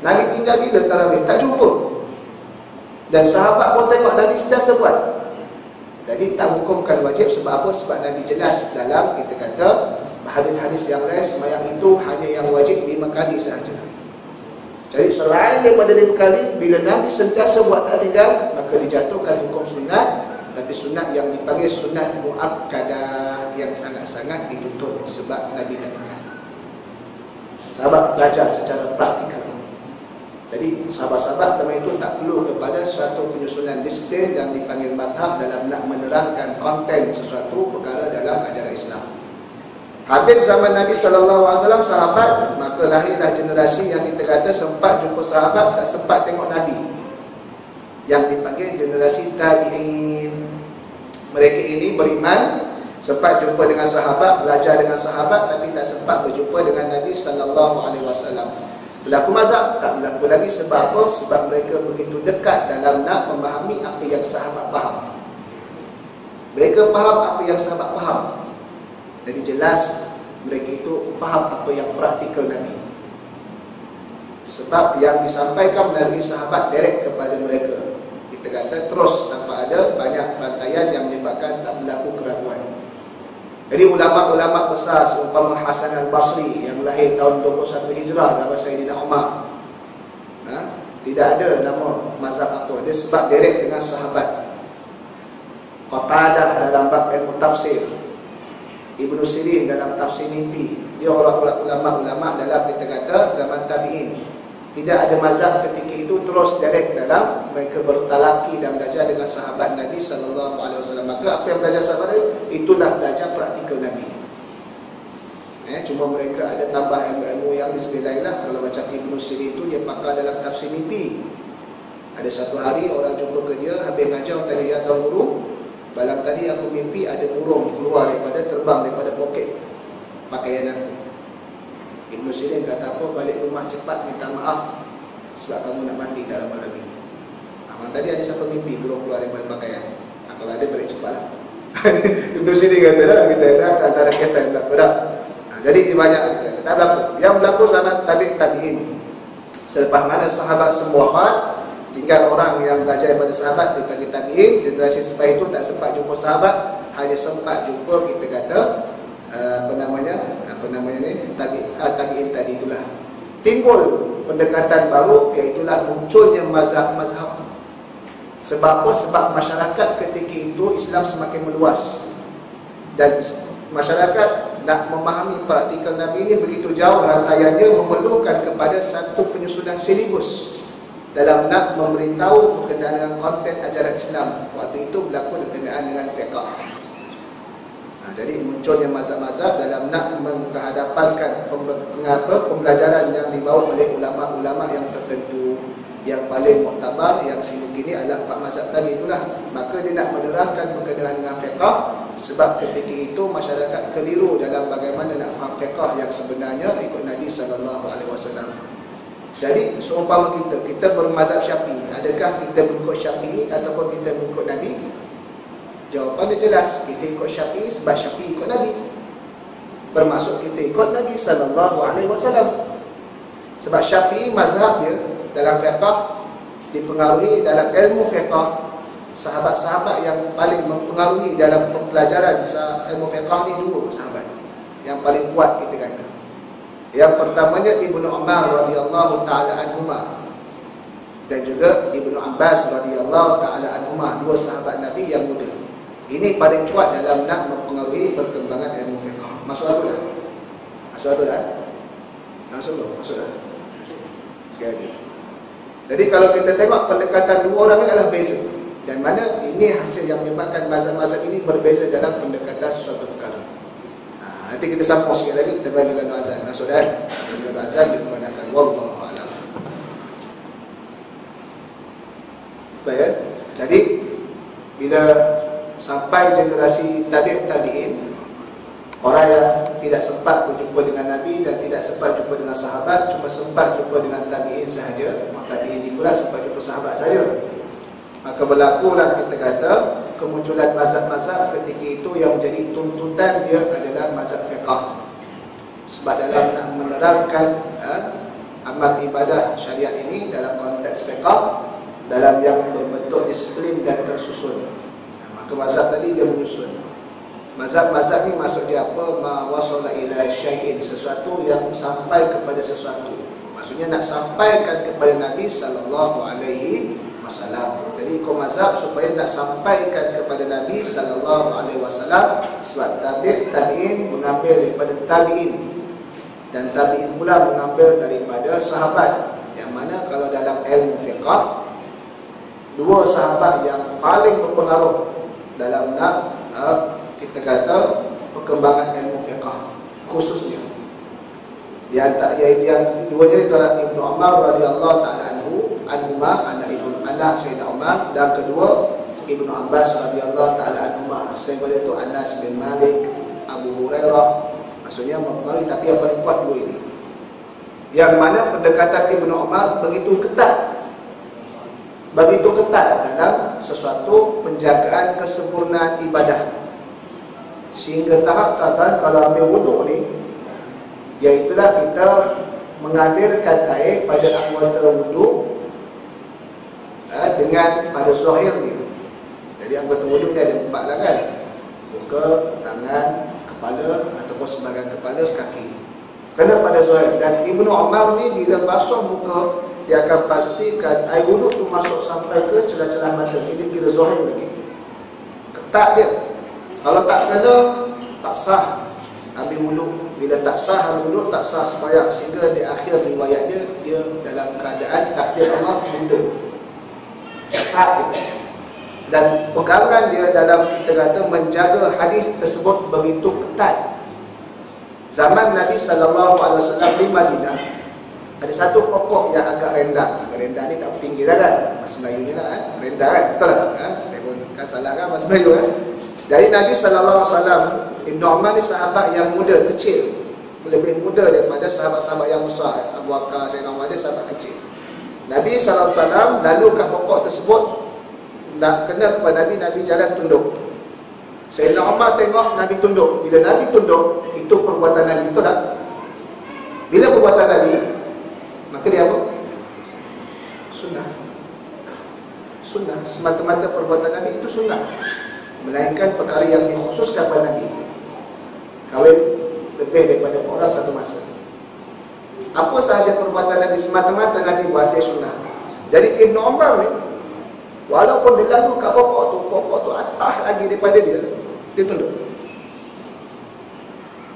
Nabi tinggal bila tarawih, tak jumpa. Dan sahabat pun tengok Nabi sentiasa buat. Jadi tak hukumkan wajib. Sebab apa? Sebab Nabi jelas dalam, kita kata, hadis-hadis yang lain, sembahyang itu hanya yang wajib 5 kali sahaja. Jadi selain daripada 5 kali, bila Nabi sentiasa buat tak tinggal, maka dijatuhkan hukum sunat. Tapi sunat yang dipanggil sunat muakkadah, yang sangat-sangat dituntut sebab Nabi tak tinggal. Sahabat belajar secara praktikal. Jadi sahabat-sahabat zaman itu tak perlu kepada suatu penyusunan detail yang dipanggil madhab dalam nak menerangkan konten sesuatu perkara dalam ajaran Islam. Habis zaman Nabi SAW sahabat, maka lahirlah generasi yang kita kata sempat jumpa sahabat, tak sempat tengok Nabi, yang dipanggil generasi tabi'in. Mereka ini beriman, sempat jumpa dengan sahabat, belajar dengan sahabat, tapi tak sempat berjumpa dengan Nabi SAW. Berlaku mazhab? Tak berlaku lagi. Sebab apa? Sebab mereka begitu dekat dalam nak memahami apa yang sahabat faham. Mereka faham apa yang sahabat faham. Jadi jelas mereka itu faham apa yang praktikal Nabi. Sebab yang disampaikan melalui sahabat direct kepada mereka. Kita kata terus tanpa ada banyak rantaian yang menyebabkan tak berlaku keraguan. Jadi ulama-ulama besar seumpama Hasan al-Basri yang lahir tahun 21 Hijrah zaman Sayyidina Umar, tidak ada nama mazhab apa. Dia sebab direct dengan sahabat. Qatadah dalam bab ilmu tafsir, Ibnu Sirin dalam tafsir mimpi. Dia orang ulama-ulama dalam, kita kata, zaman tabi'in. Tidak ada mazhab ketika itu, terus direct dalam mereka bertalaki dan belajar dengan sahabat Nabi SAW. Maka apa yang belajar sahabat Nabi, itulah belajar praktikal Nabi. Cuma mereka ada tambah ilmu-ilmu yang disebelailah. Kalau macam Ibnu Sirin itu, dia pakar dalam tafsir mimpi. Ada satu hari orang jumpa ke dia, habis ngajar, tanya, ya Tuan Guru, malam tadi aku mimpi ada burung keluar terbang daripada poket pakaian aku. Ibnu Sirin kata apa? Balik rumah cepat, minta maaf sebab kamu nak mandi tak lama lagi. Malam tadi ada siapa mimpi burung keluar daripada pakaian. Kalau ada balik cepat. Ibnu Sirin kata lah, kita ada antara kisah yang berlaku. Jadi banyak kita tak berlaku. Yang berlaku zaman tabi'in. Selepas mana sahabat semua wafat, tinggal orang yang belajar daripada sahabat dipanggil tabi'in. Generasi selepas itu tak sempat jumpa sahabat, hanya sempat jumpa, kita kata, tabi'in tadi itulah. Timbul pendekatan baru, iaitulah munculnya mazhab-mazhab. Sebab apa? Sebab masyarakat ketika itu Islam semakin meluas, dan masyarakat nak memahami praktikal Nabi ini begitu jauh rantaiannya, memerlukan kepada satu penyusunan silibus dalam nak memberitahu berkenaan dengan konten ajaran Islam. Waktu itu berlaku berkenaan dengan fiqh. Jadi munculnya mazhab-mazhab dalam nak menghadapankan pembelajaran yang dibawa oleh ulama-ulama yang tertentu. Yang paling muktabar, yang sini-kini adalah 4 mazhab tadi itulah. Maka dia nak menerangkan berkenaan dengan fiqh. Sebab ketika itu masyarakat keliru dalam bagaimana nak faham fiqh yang sebenarnya ikut Nabi SAW. Jadi seumpama kita bermazhab Syafi'i, adakah kita mengikut Syafi'i ataupun kita mengikut Nabi? Jawapan dia jelas, kita ikut Syafi'i sebab Syafi'i ikut Nabi. Bermaksud kita ikut Nabi SAW. Sebab Syafi'i mazhab dia dalam fiqh dipengaruhi dalam ilmu fiqh. Sahabat-sahabat yang paling mempengaruhi dalam pelajaran ilmu fiqh ni 2 sahabat yang paling kuat, kita kata. Yang pertamanya Ibnu Umar radhiyallahu taala anhuma, dan juga Ibnu Abbas radhiyallahu taala anhuma, 2 sahabat Nabi yang muda. Ini paling kuat dalam nak mempengaruhi perkembangan ilmu fiqh. Masuk aku dah? Masuk aku dah? Masuk dah? Sekali. Jadi kalau kita tengok pendekatan 2 orang ini adalah beza. Dan mana ini hasil yang menyebabkan mazhab-mazhab ini berbeza dalam pendekatan sesuatu perkara. Nanti kita sambung sikit lagi, kita bagi lalu azan. Masuk dah? Lalu azan dikemanakan. Wallahu a'lam. Baik. Jadi bila sampai generasi tabi'in, orang yang tidak sempat berjumpa dengan Nabi dan tidak sempat jumpa dengan sahabat, cuma sempat jumpa dengan tabi'in sahaja. Tabi'in ini pula sempat jumpa sahabat saja. Maka berlakulah, kita kata, kemunculan mazhab-mazhab ketika itu yang menjadi tuntutan dia adalah mazhab fiqh. Sebab dalam nak menerangkan amal ibadah syariat ini dalam konteks fiqh, dalam yang berbentuk disiplin dan tersusun, maka mazhab tadi dia menyusun. Mazhab-mazhab ni maksud dia apa? Ma wasala ila syai'in, sesuatu yang sampai kepada sesuatu. Maksudnya nak sampaikan kepada Nabi sallallahu alaihi wasallam. Jadi ikut mazhab supaya nak sampaikan kepada Nabi sallallahu alaihi wasallam. Sebab tabi'in mengambil daripada tabi'in, dan tabi'in pula mengambil daripada sahabat. Yang mana kalau dalam ilmu fiqh, dua sahabat yang paling berpengaruh dalam nak kita kata perkembangan ilmu fiqh khususnya. Di antara yang keduanya itu adalah Ibnu Umar radhiyallahu taala anak Sayyidina Umar, dan kedua Ibnu Abbas radhiyallahu taala anhuma. Selain daripada itu Anas bin Malik, Abu Hurairah, maksudnya mempengaruhi, tapi yang paling kuat dua ini. Yang mana pendekatan Ibnu Umar begitu ketat dalam sesuatu penjagaan kesempurnaan ibadah, sehingga tahap tuan-tuan kalau ambil wuduk ni, iaitulah kita mengalirkan air pada anggota wuduk dengan pada zahir dia. Jadi anggota wuduk dia ada 4 lah kan, muka, tangan, kepala ataupun sebahagian kepala, kaki, kena pada zahir. Dan Ibnu Umar ni bila basuh muka, dia akan pastikan air wuduk tu masuk sampai ke celah-celah mata. Ini kira zahir lagi, ketat dia. Kalau tak kena, tak sah ambil wuduk. Bila tak sah ambil wuduk, tak sah sembahyang. Sehingga di akhir riwayat dia dalam keadaan takdir Allah muda, ketat dia. Dan pegangan dia dalam kita kata menjaga hadis tersebut begitu ketat. Zaman Nabi SAW di Madinah, ada satu pokok yang agak rendah. Agak rendah ni tak tinggi dah kan, bahasa Melayu ni lah rendah kan, betul tak? Saya pun kan salah kan bahasa Melayu kan. Dari Nabi SAW, Ibnu Umar ni sahabat yang muda, kecil, lebih muda daripada sahabat-sahabat yang besar. Abu Bakar, Sayyidina Umar dia sahabat kecil. Nabi SAW lalu kat pokok tersebut, nak kena kepada Nabi jalan tunduk. Sayyidina Umar tengok Nabi tunduk. Bila Nabi tunduk, itu perbuatan Nabi, betul tak? Bila perbuatan Nabi, maka dia apa? Sunnah. Sunnah, semata-mata perbuatan Nabi itu sunnah, melainkan perkara yang dikhususkan pada Nabi. Kahwin lebih daripada orang satu masa. Apa sahaja perbuatan Nabi semata-mata Nabi buat, dia sunnah. Jadi Ibnu Umar ni, walaupun dia lalu kat pokok tu atas lagi daripada dia tunduk.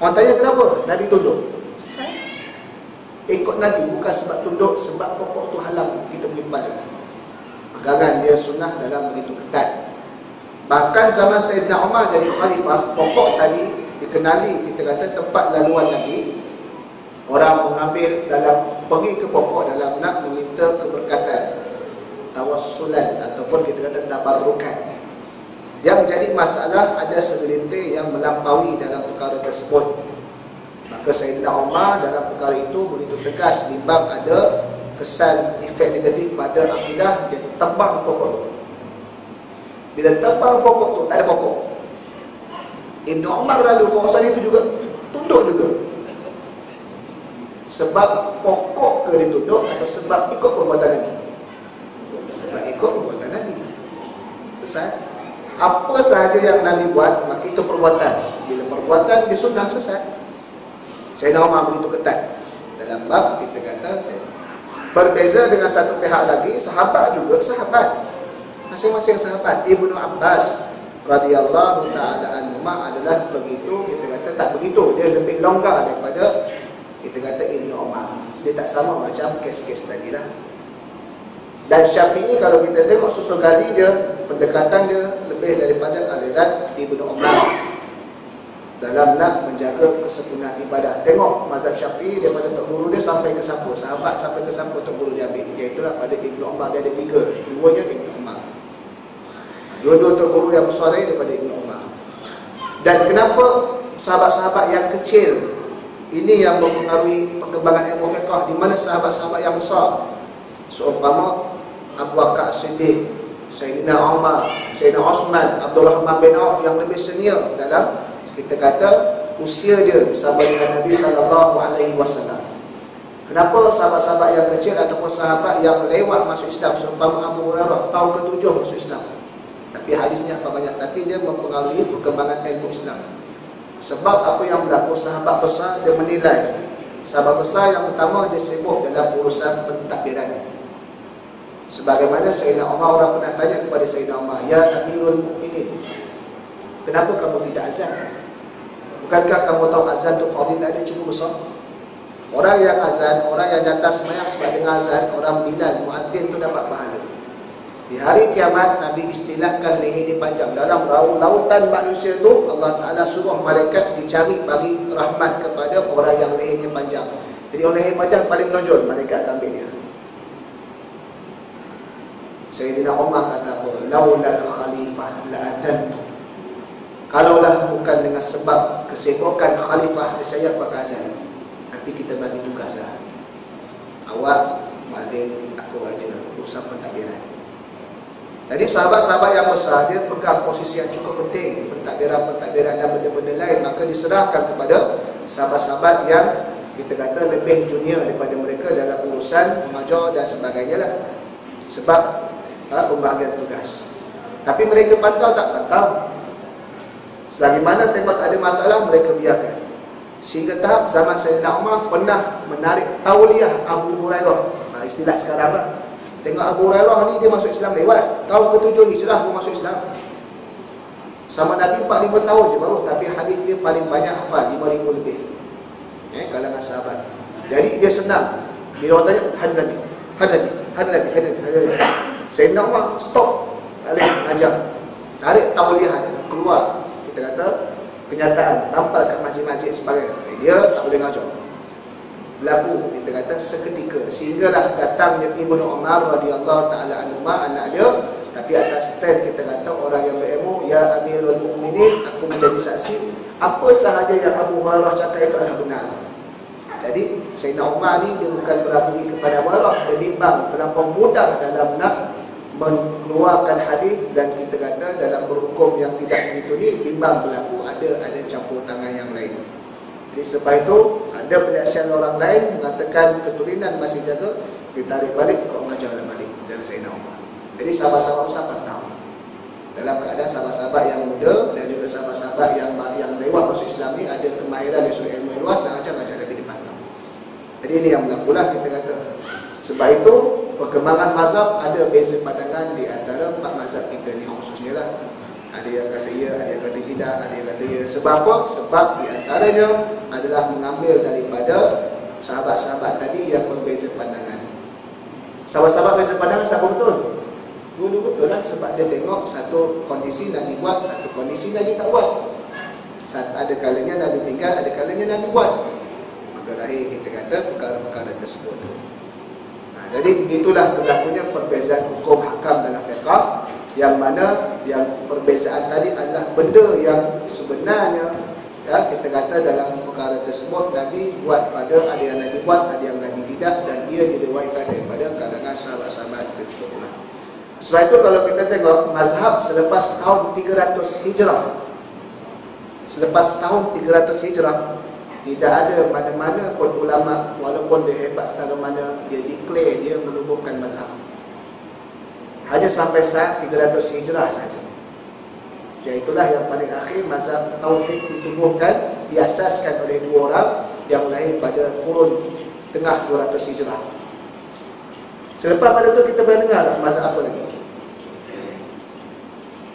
Orang tanya kenapa? Nabi tunduk. Ikut Nabi bukan sebab tunduk, sebab pokok tu halang kita boleh pada. Pegangan dia sunnah dalam begitu ketat. Bahkan zaman Sayyidina Umar jadi khalifah, pokok tadi dikenali, kita kata tempat laluan Nabi. Orang mengambil dalam, pergi ke pokok dalam nak meminta keberkatan, tawassulan ataupun kita kata tabarrukan. Yang menjadi masalah, ada segelintir yang melampaui dalam perkara tersebut. Maka Sayyidina Umar dalam perkara itu begitu tegas, di bab ada kesan efek negatif pada akidah, dia tebang pokok tu. Bila tebang pokok tu, tak ada pokok. Ibnu Umar lalu kawasan itu juga tunduk juga. Sebab pokok ke ditunduk atau sebab ikut perbuatan Nabi? Sebab ikut perbuatan Nabi. Selesai. Apa sahaja yang Nabi buat, maka itu perbuatan. Bila perbuatan disunnah, selesai. Sayyidina Umar begitu ketat dalam bab kita kata. Berbeza dengan satu pihak lagi, sahabat juga sahabat, masing-masing sahabat. Ibnu Abbas radhiyallahu taala anhuma adalah begitu, kita kata tak begitu, dia lebih longgar daripada kita kata Ibnu Umar. Dia tak sama macam kes-kes tadi lah. Dan Syafi'i kalau kita tengok susun gali dia, pendekatan dia lebih daripada aliran Ibnu Umar dalam nak menjaga kesempurnaan ibadah. Tengok mazhab Syafi'i daripada tok guru dia sampai ke siapa, sahabat sampai ke siapa tok guru dia ambil. Iaitulah pada Ibnu Umar dia ada 3, duanya Ibnu Umar. Dua-dua tok guru yang besar daripada Ibnu Umar. Dan kenapa sahabat-sahabat yang kecil ini yang mempengaruhi perkembangan ilmu fiqh, di mana sahabat-sahabat yang besar seumpama Abu Bakar As-Siddiq, Sayyidina Umar, Sayyidina Osman, Abdul Rahman bin Auf yang lebih senior dalam, kita kata, usia dia bersama dengan Nabi SAW. Kenapa sahabat-sahabat yang kecil ataupun sahabat yang lewat masuk Islam, seumpama Abu Hurairah tahun ke-7 masuk Islam, tapi hadisnya banyak, tapi dia mempengaruhi perkembangan ilmu Islam. Sebab apa yang berlaku, sahabat besar dia menilai. Sahabat besar yang pertama dia sibuk dalam urusan pentadbiran. Sebagaimana Sayyidina Umar, orang pernah tanya kepada Sayyidina Umar, "Ya Amirul Mukminin, kenapa kamu tidak azan? Bukankah kamu tahu azan itu fadilah dia cukup besar? Orang yang azan, orang yang datang sembahyang sebab dengar azan, orang Bilal, muadzin itu dapat pahala." Di hari kiamat, Nabi istilahkan leher dia panjang. Dalam lautan manusia itu, Allah Ta'ala suruh malaikat dicari bagi rahmat kepada orang yang lehernya panjang. Jadi orang leher panjang paling menonjol, malaikat akan ambil dia. Sayyidina Umar kata apa? Laulal khalifah la'azantu. Kalaulah bukan dengan sebab kesibukan khalifah, saya pakai azan. Tapi kita bagi tugas lah. Awak, muadzin, aku aja urusan pentadbiran. Jadi sahabat-sahabat yang besar, dia pegang posisi yang cukup penting, pentadbiran dan benda-benda lain. Maka diserahkan kepada sahabat-sahabat yang, kita kata, lebih junior daripada mereka dalam urusan mengajar dan sebagainya lah. Sebab pembahagian tugas. Tapi mereka pantau tak pantau. Selagi mana tengok ada masalah, mereka biarkan. Sehingga tahap zaman Sayyidina Umar pernah menarik tauliah Abu Hurairah. Istilah sekarang lah. Tengok Abu Hurairah ni dia masuk Islam lewat tahun ke-7 hijrah pun masuk Islam. Sama Nabi 4-5 tahun je baru, tapi hadis dia paling banyak hafal, 5,000 lebih. Kalangan sahabat. Jadi dia senang. Bila orang tanya, hadis Nabi. Sayyidina Umar stop, tak boleh ajar. Tarik tauliah keluar, kita kata kenyataan, tampal kat masjid-masjid sebagainya. Dia tak boleh ngajar. Berlaku, kita kata seketika, sehinggalah datangnya Ibnu Umar radhiyallahu taala anhu, anak dia, tapi atas stand, kita kata, orang yang berilmu, "Ya Amirul Mukminin, aku menjadi saksi, apa sahaja yang Abu Hurairah cakap itu adalah benar." Jadi Sayyidina Umar ni dia bukan berabui kepada Abu Hurairah, dia bimbang terlampau mudah dalam nak mengeluarkan hadis, dan kita kata dalam berhukum yang tidak begitu ni, bimbang berlaku, ada campur tangan yang lain. Jadi sebab itu ada penyaksian orang lain mengatakan keturunan masih jaga, ditarik balik, kau mengajar balik dari Sayyidina Umar. Jadi sahabat-sahabat besar tahu. Dalam keadaan sahabat-sahabat yang muda dan juga sahabat-sahabat yang lewat masuk Islam ni ada kemahiran dari sudut ilmu luas dan ajar-ajar lebih dipandang. Jadi ini yang berlakulah, kita kata. Sebab itu perkembangan mazhab ada beza pandangan di antara 4 mazhab kita ni khususnya lah. Ada yang kata ya, ada yang kata tidak, ada yang kata ya. Sebab apa? Sebab di antaranya adalah mengambil daripada sahabat-sahabat tadi yang berbeza pandangan. Sahabat-sahabat beza pandangan siapa betul? Dulu betul lah, sebab dia tengok satu kondisi Nabi buat, satu kondisi Nabi tak buat. Ada kalanya Nabi tinggal, ada kalanya Nabi buat. Maka lahir, kita kata, perkara-perkara tersebut. Jadi itulah berlakunya perbezaan hukum hakam dalam fiqh, yang mana yang perbezaan tadi adalah benda yang sebenarnya, ya, kita kata dalam perkara tersebut Nabi buat, ada yang Nabi buat, ada yang Nabi tidak, dan dia diriwayatkan daripada kalangan sahabat-sahabat tersebut. Sebab itu kalau kita tengok mazhab selepas tahun 300 Hijrah, selepas tahun 300 Hijrah, tidak ada mana-mana pun ulama, walaupun dia hebat secara mana, dia declare dia menubuhkan mazhab. Hanya sampai saat 300 Hijrah saja. Iaitulah yang paling akhir mazhab tauhid ditubuhkan, diasaskan oleh 2 orang yang lahir pada kurun tengah 200 Hijrah. Selepas pada itu kita boleh dengar mazhab apa lagi?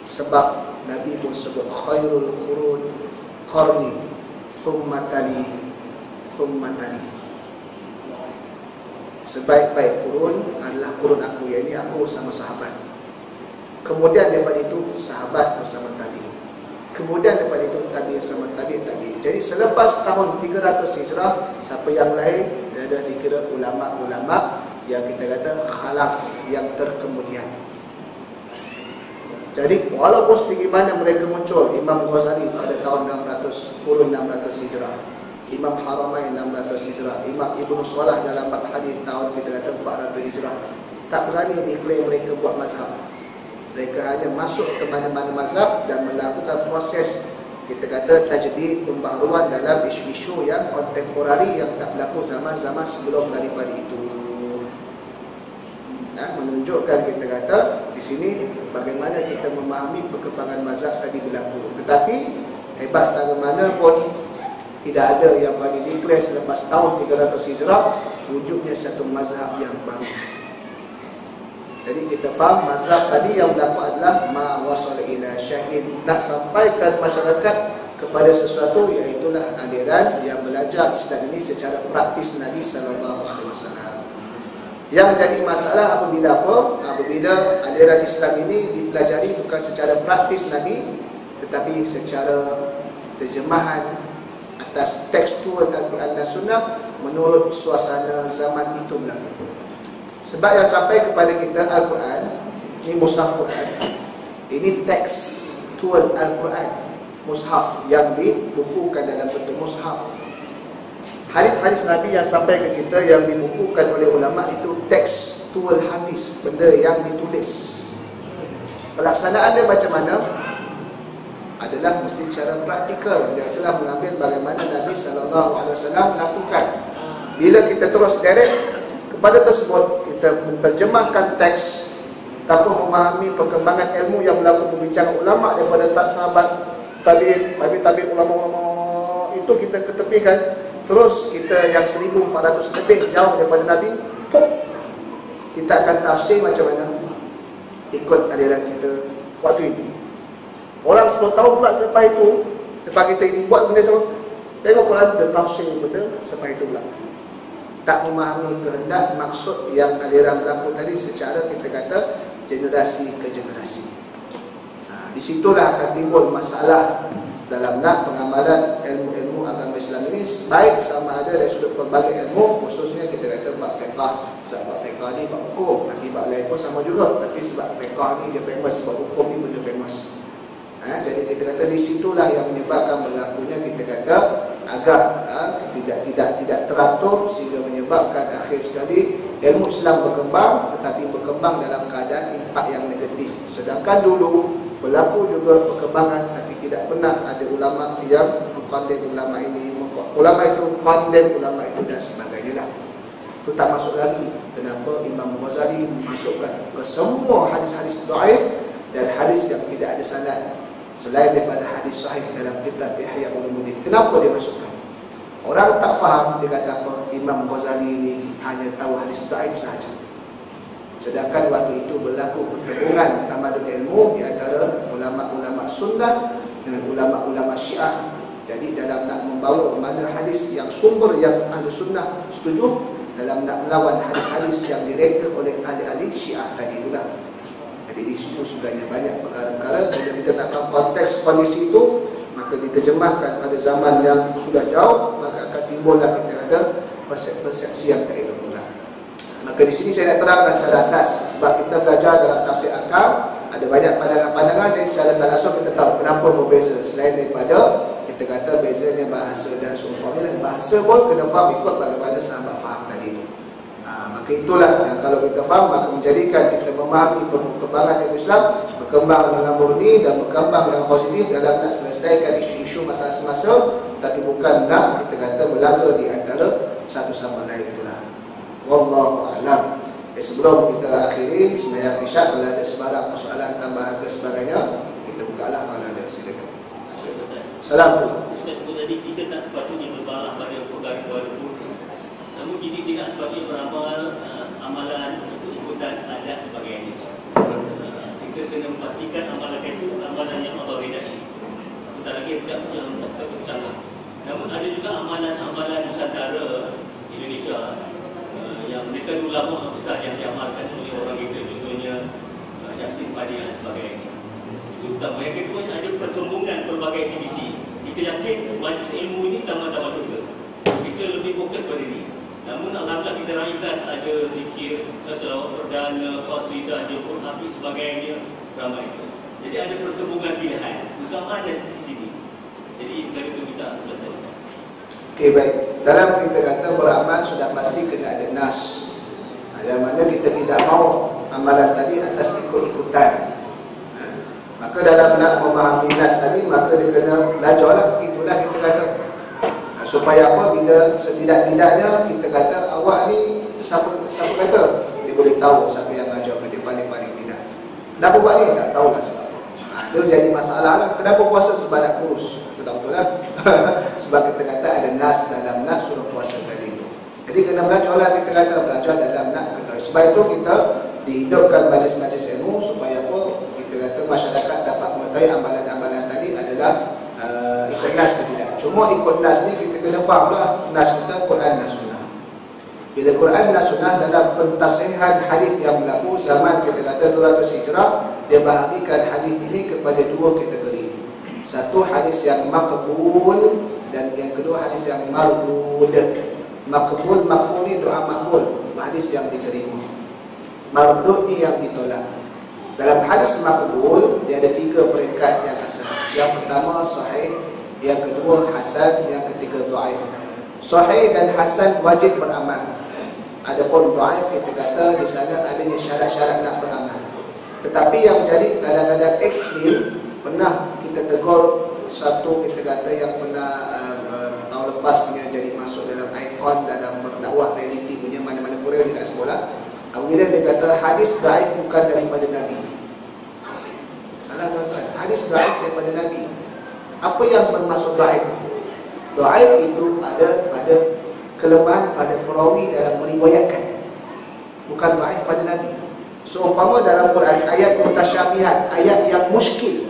Sebab Nabi pun sebut khairul qurun qarni thumma tali. Sebaik-baik kurun adalah kurun aku, iaitu aku sama sahabat. Kemudian daripada itu sahabat bersama tabi. Kemudian daripada itu tabi bersama tabi. Jadi selepas tahun 300 Hijrah, siapa yang lain dia ada dikira ulama-ulama yang kita kata khalaf, yang terkemudian. Jadi walaupun setinggi mana mereka muncul, Imam Ghazali pada tahun 600, kurun 600 Hijrah, Imam Haramain 600 Hijrah, Imam Ibnu Salah dalam bab hadis tahun kita kata 400 Hijrah, tak berani diklaim mereka buat mazhab. Mereka hanya masuk ke mana-mana mazhab dan melakukan proses, kita kata, tajdid, pembaharuan dalam isu-isu yang kontemporari yang tak berlaku zaman-zaman sebelum daripada itu. Menunjukkan, kita kata, di sini bagaimana kita memahami perkembangan mazhab tadi berlaku. Tetapi hebat setara mana pun, tidak ada yang bagi declare selepas tahun 300 Hijrah wujudnya satu mazhab yang baru. Jadi kita faham mazhab tadi yang berlaku adalah ma wasala ila syai'in, nak sampaikan masyarakat kepada sesuatu, iaitulah aliran yang belajar Islam ini secara praktis Nabi SAW. Yang jadi masalah apabila apa? Apabila aliran Islam ini dipelajari bukan secara praktis Nabi, tetapi secara terjemahan atas tekstual Al-Quran dan Sunnah menurut suasana zaman itu berlaku. Sebab yang sampai kepada kita Al-Quran, ini mushaf Quran, ini tekstual Al-Quran, mushaf yang dibukukan dalam bentuk mushaf. Hadis-hadis Nabi yang sampai ke kita yang dibukukan oleh ulama itu tekstual hadis, benda yang ditulis. Pelaksanaannya macam mana? Adalah mesti cara praktikal. Dia adalah mengambil bagaimana Nabi SAW lakukan. Bila kita terus direct kepada tersebut, kita menterjemahkan teks tanpa memahami perkembangan ilmu yang berlaku pembicaraan ulama daripada sahabat tabi'in, ulama-ulama itu kita ketepikan. Terus kita yang 1400 lebih jauh daripada Nabi, kita akan tafsir macam mana? Ikut aliran kita waktu ini. Orang 10 tahun pula selepas itu, lepas kita ini buat benda sama, tengok Quran dan tafsir benda selepas itu pula. Tak memahami kehendak maksud yang aliran berlaku tadi secara, kita kata, generasi ke generasi. Di situlah akan timbul masalah dalam nak pengamalan ilmu-ilmu agama Islam ini, baik sama ada dari sudut pelbagai ilmu, khususnya kita kata bab fiqah. Sebab fiqah ni bab hukum, nanti bab lain pun sama juga, tapi sebab fiqah ni dia famous, sebab hukum ni benda famous. Jadi kita kata di situlah yang menyebabkan berlakunya, kita kata, agak tidak teratur, sehingga menyebabkan akhir sekali ilmu Islam berkembang, tetapi berkembang dalam keadaan impak yang negatif. Sedangkan dulu berlaku juga perkembangan, tapi tidak pernah ada ulama yang mengkondem ulama ini, ulama itu kondem ulama itu dan sebagainya lah. Itu tak masuk lagi kenapa Imam Ghazali memasukkan ke semua hadis-hadis dhaif dan hadis yang tidak ada sanad selain daripada hadis sahih dalam kitab Ihya Ulumuddin. Kenapa dia masukkan? Orang tak faham, dia kata apa? Imam Ghazali ini hanya tahu hadis dhaif sahaja. Sedangkan waktu itu berlaku pertempuran tamadun ilmu di antara ulama-ulama sunnah dengan ulama-ulama syiah. Jadi dalam nak membawa mana hadis yang sumber yang ahli sunnah setuju, dalam nak melawan hadis-hadis yang direka oleh ahli-ahli syiah tadi itulah. Jadi di situ sebenarnya banyak perkara-perkara. Bila kita tak faham konteks kondisi itu, maka diterjemahkan pada zaman yang sudah jauh, maka akan timbullah kita kata persepsi yang tak elok. Maka di sini saya nak terangkan secara asas, sebab kita belajar dalam tafsir Ahkam, ada banyak pandangan-pandangan, jadi secara tak langsung kita tahu kenapa berbeza. Selain daripada kita kata bezanya bahasa dan seumpamanya, bahasa pun kena faham ikut bagaimana sahabat faham tadi. Maka itulah yang kalau kita faham, maka menjadikan kita memahami perkembangan Islam, berkembang dengan murni dan berkembang dengan positif dalam nak selesaikan isu-isu masalah semasa, tapi bukan nak kita kata berlaga di antara satu sama lain itulah. Wallahu a'lam. Sebelum kita akhiri sembahyang Isya, kalau ada sebarang persoalan tambahan ke sebagainya, kita bukalah kalau ada. Silakan. Assalamualaikum. Ustaz sebut tadi kita tak sepatutnya berbarang pada perkara walaupun, namun kita tidak sepatutnya beramal amalan untuk ikutan adat sebagainya. Kita kena memastikan amalan itu amalan yang Allah redai. Sebentar lagi tidak sepatutnya bercakap. Namun ada juga amalan-amalan Nusantara Indonesia yang mereka ulama besar yang diamalkan oleh orang kita, contohnya Yasin Padi dan sebagainya. Itu pertama. Yang kedua, ada pertumbungan pelbagai aktiviti. Kita yakin majlis ilmu ini tambah-tambah syurga. Kita lebih fokus pada ini. Namun alhamdulillah kita raikan ada zikir, selawat perdana, qasidah, jemput api sebagainya, ramai itu. Jadi ada pertumbungan pilihan. Utama ada di sini. Jadi dari itu kita selesai. Okey, baik. Dalam kita kata beramal sudah pasti kena ada nas. Yang mana kita tidak mau amalan tadi atas ikut-ikutan. Maka dalam nak memahami nas tadi, maka dia kena belajar lah. Itulah kita kata. Supaya apa? Bila setidak-tidaknya kita kata awak ni siapa kata dia boleh tahu siapa yang ajar ke dia paling-paling tidak. Kenapa buat ni? Tak tahulah sebab. Dia jadi masalah lah. Kenapa puasa? Sebab nak kurus. Betul-betul lah. Sebab kita kata ada nas dalam nak suruh puasa tadi tu. Jadi kena belajar lah, kita kata belajar dalam nak ketahui. Sebab itu kita dihidupkan majlis-majlis ilmu supaya apa? Kita kata masyarakat dapat mengetahui amalan-amalan tadi adalah ikut nas ke tidak. Cuma ikut nas ni kita kena faham lah. Nas kita Quran dan Sunnah. Bila Quran dan Sunnah dalam pentasihan hadis yang berlaku zaman kita kata 200 Hijrah, dia bahagikan hadis ini kepada dua kategori. Satu hadis yang maqbul dan yang kedua hadis yang mardud. Maqbul ni doa makbul, hadis yang diterima. Mardud ni yang ditolak. Dalam hadis maqbul dia ada 3 peringkat yang asas. Yang pertama sahih, yang kedua hasan, yang ketiga dhaif. Sahih dan hasan wajib beramal. Adapun dhaif kita kata di sana adanya syarat-syarat nak beramal. Tetapi yang jadi kadang-kadang ekstrim, pernah kita tegur satu kita kata yang pernah tahun lepas punya jadi masuk dalam ikon dalam berdakwah reality punya mana-mana Korea dekat sekolah. Apabila dia kata hadis dhaif bukan daripada Nabi. Salah tuan-tuan. Hadis dhaif daripada Nabi. Apa yang bermaksud dhaif? Dhaif itu ada pada kelemahan pada perawi dalam meriwayatkan. Bukan dhaif pada Nabi. Seumpama dalam Quran ayat mutasyabihat, ayat yang muskil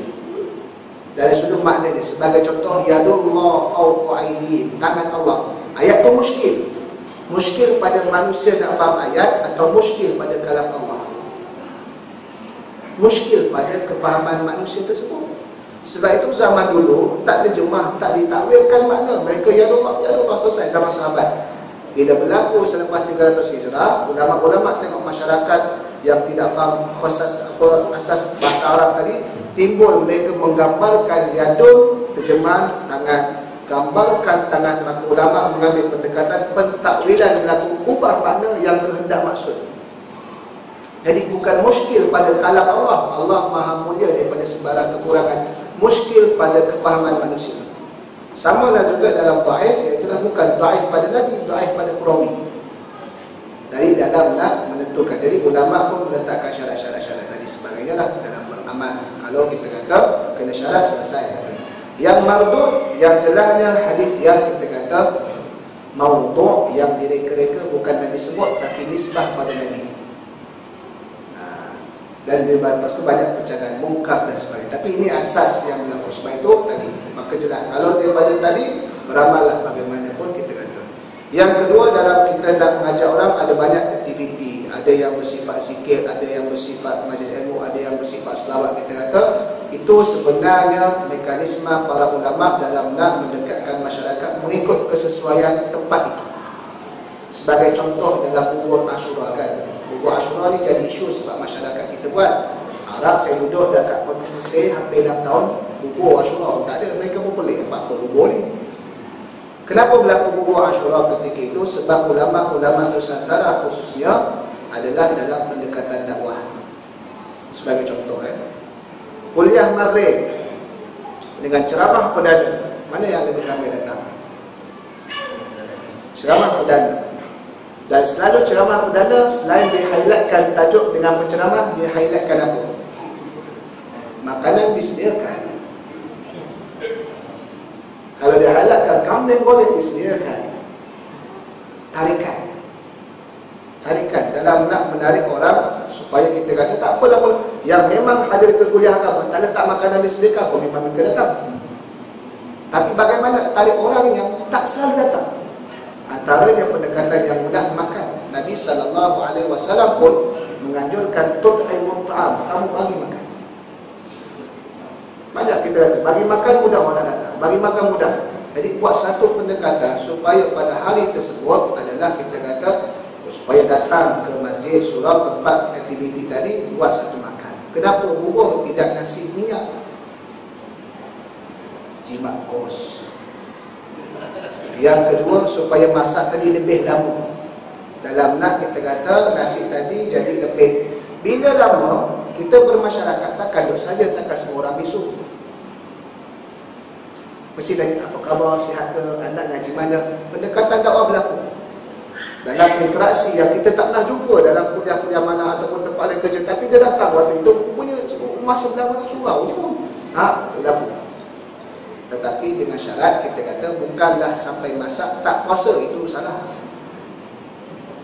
dari sudut maknanya, sebagai contoh yadullah fawqa aydihim, tangan Allah. Ayat itu muskil. Muskil pada manusia nak faham ayat atau muskil pada kalam Allah? Muskil pada kefahaman manusia tersebut. Sebab itu zaman dulu tak terjemah, tak ditakwilkan makna. Mereka yadullah selesai zaman sahabat. Bila berlaku selepas 300 Hijrah, ulama-ulama tengok masyarakat yang tidak faham asas bahasa Arab tadi, timbul mereka menggambarkan yadun terjemahan tangan, gambarkan tangan. Maka ulama mengambil pendekatan pentakwilan, berlaku ubah makna yang kehendak maksud. Jadi bukan muskil pada kalam Allah. Allah maha mulia daripada sebarang kekurangan. Muskil pada kefahaman manusia. Sama lah juga dalam dhaif, iaitu bukan dhaif pada Nabi, dhaif pada perawi. Dari dalam nak menentukan. Jadi ulama pun meletakkan syarat-syarat tadi sebagainya lah dalam beramal. Kalau kita kata kena syarat selesai tadi. Yang mardud, yang jelasnya hadis yang kita kata maudhu', yang direka-reka bukan Nabi sebut tapi nisbah pada Nabi. Dan dia lepas tu banyak percakapan mungkar dan sebagainya. Tapi ini asas yang berlaku. Sebab itu tadi, maka jelas kalau daripada tadi, beramallah bagaimanapun kita kata. Yang kedua, dalam kita nak mengajar orang, ada banyak aktiviti. Ada yang bersifat zikir, ada yang bersifat majlis ilmu, ada yang bersifat selawat kita kata. Itu sebenarnya mekanisme para ulama dalam nak mendekatkan masyarakat mengikut kesesuaian tempat itu. Sebagai contoh dalam bubur Ashura kan. Bubur Ashura ni jadi isu sebab masyarakat kita buat. Arab saya duduk dekat Mesir hampir 6 tahun, bubur Ashura tak ada. Mereka pun pelik apa bubur ni. Kenapa berlaku bubur Ashura ketika itu? Sebab ulama-ulama Nusantara khususnya adalah dalam pendekatan dakwah. Sebagai contoh kuliah maghrib dengan ceramah perdana, mana yang lebih ramai datang? Ceramah perdana. Dan selalu ceramah perdana, selain di-highlightkan tajuk dengan penceramah, di-highlightkan apa? Makanan disediakan. Kalau di-highlightkan kambing boleh disediakan. Tarikan dalam nak menarik orang supaya kita kata tak apalah pun yang memang hadir ke kuliah agama, tak letak makanan disediakan pun memang mereka datang. Tapi bagaimana tarik orang yang tak selalu datang? Antaranya pendekatan yang mudah makan. Nabi SAW pun menganjurkan tut'imut ta'am, kamu bagi makan. Banyak kita kata bagi makan mudah orang datang, bagi makan mudah. Jadi buat satu pendekatan supaya pada hari tersebut adalah kita kata supaya datang ke masjid, surau, tempat aktiviti tadi, buat satu makan. Kenapa bubur tidak nasi minyak? Jimat kos. Yang kedua, supaya masak tadi lebih lama. Dalam nak kita kata nasi tadi jadi lebih. Bila lama, kita bermasyarakat takkan duduk saja, takkan semua orang bisu. Mesti tanya apa khabar, sihat ke, anak ngaji mana. Pendekatan dakwah berlaku dalam interaksi yang kita tak pernah jumpa dalam kuliah-kuliah mana ataupun tempat lain kerja, tapi dia datang waktu itu punya rumah sebelah surau je pun berlaku. Tetapi dengan syarat kita kata bukanlah sampai masak tak puasa, itu salah.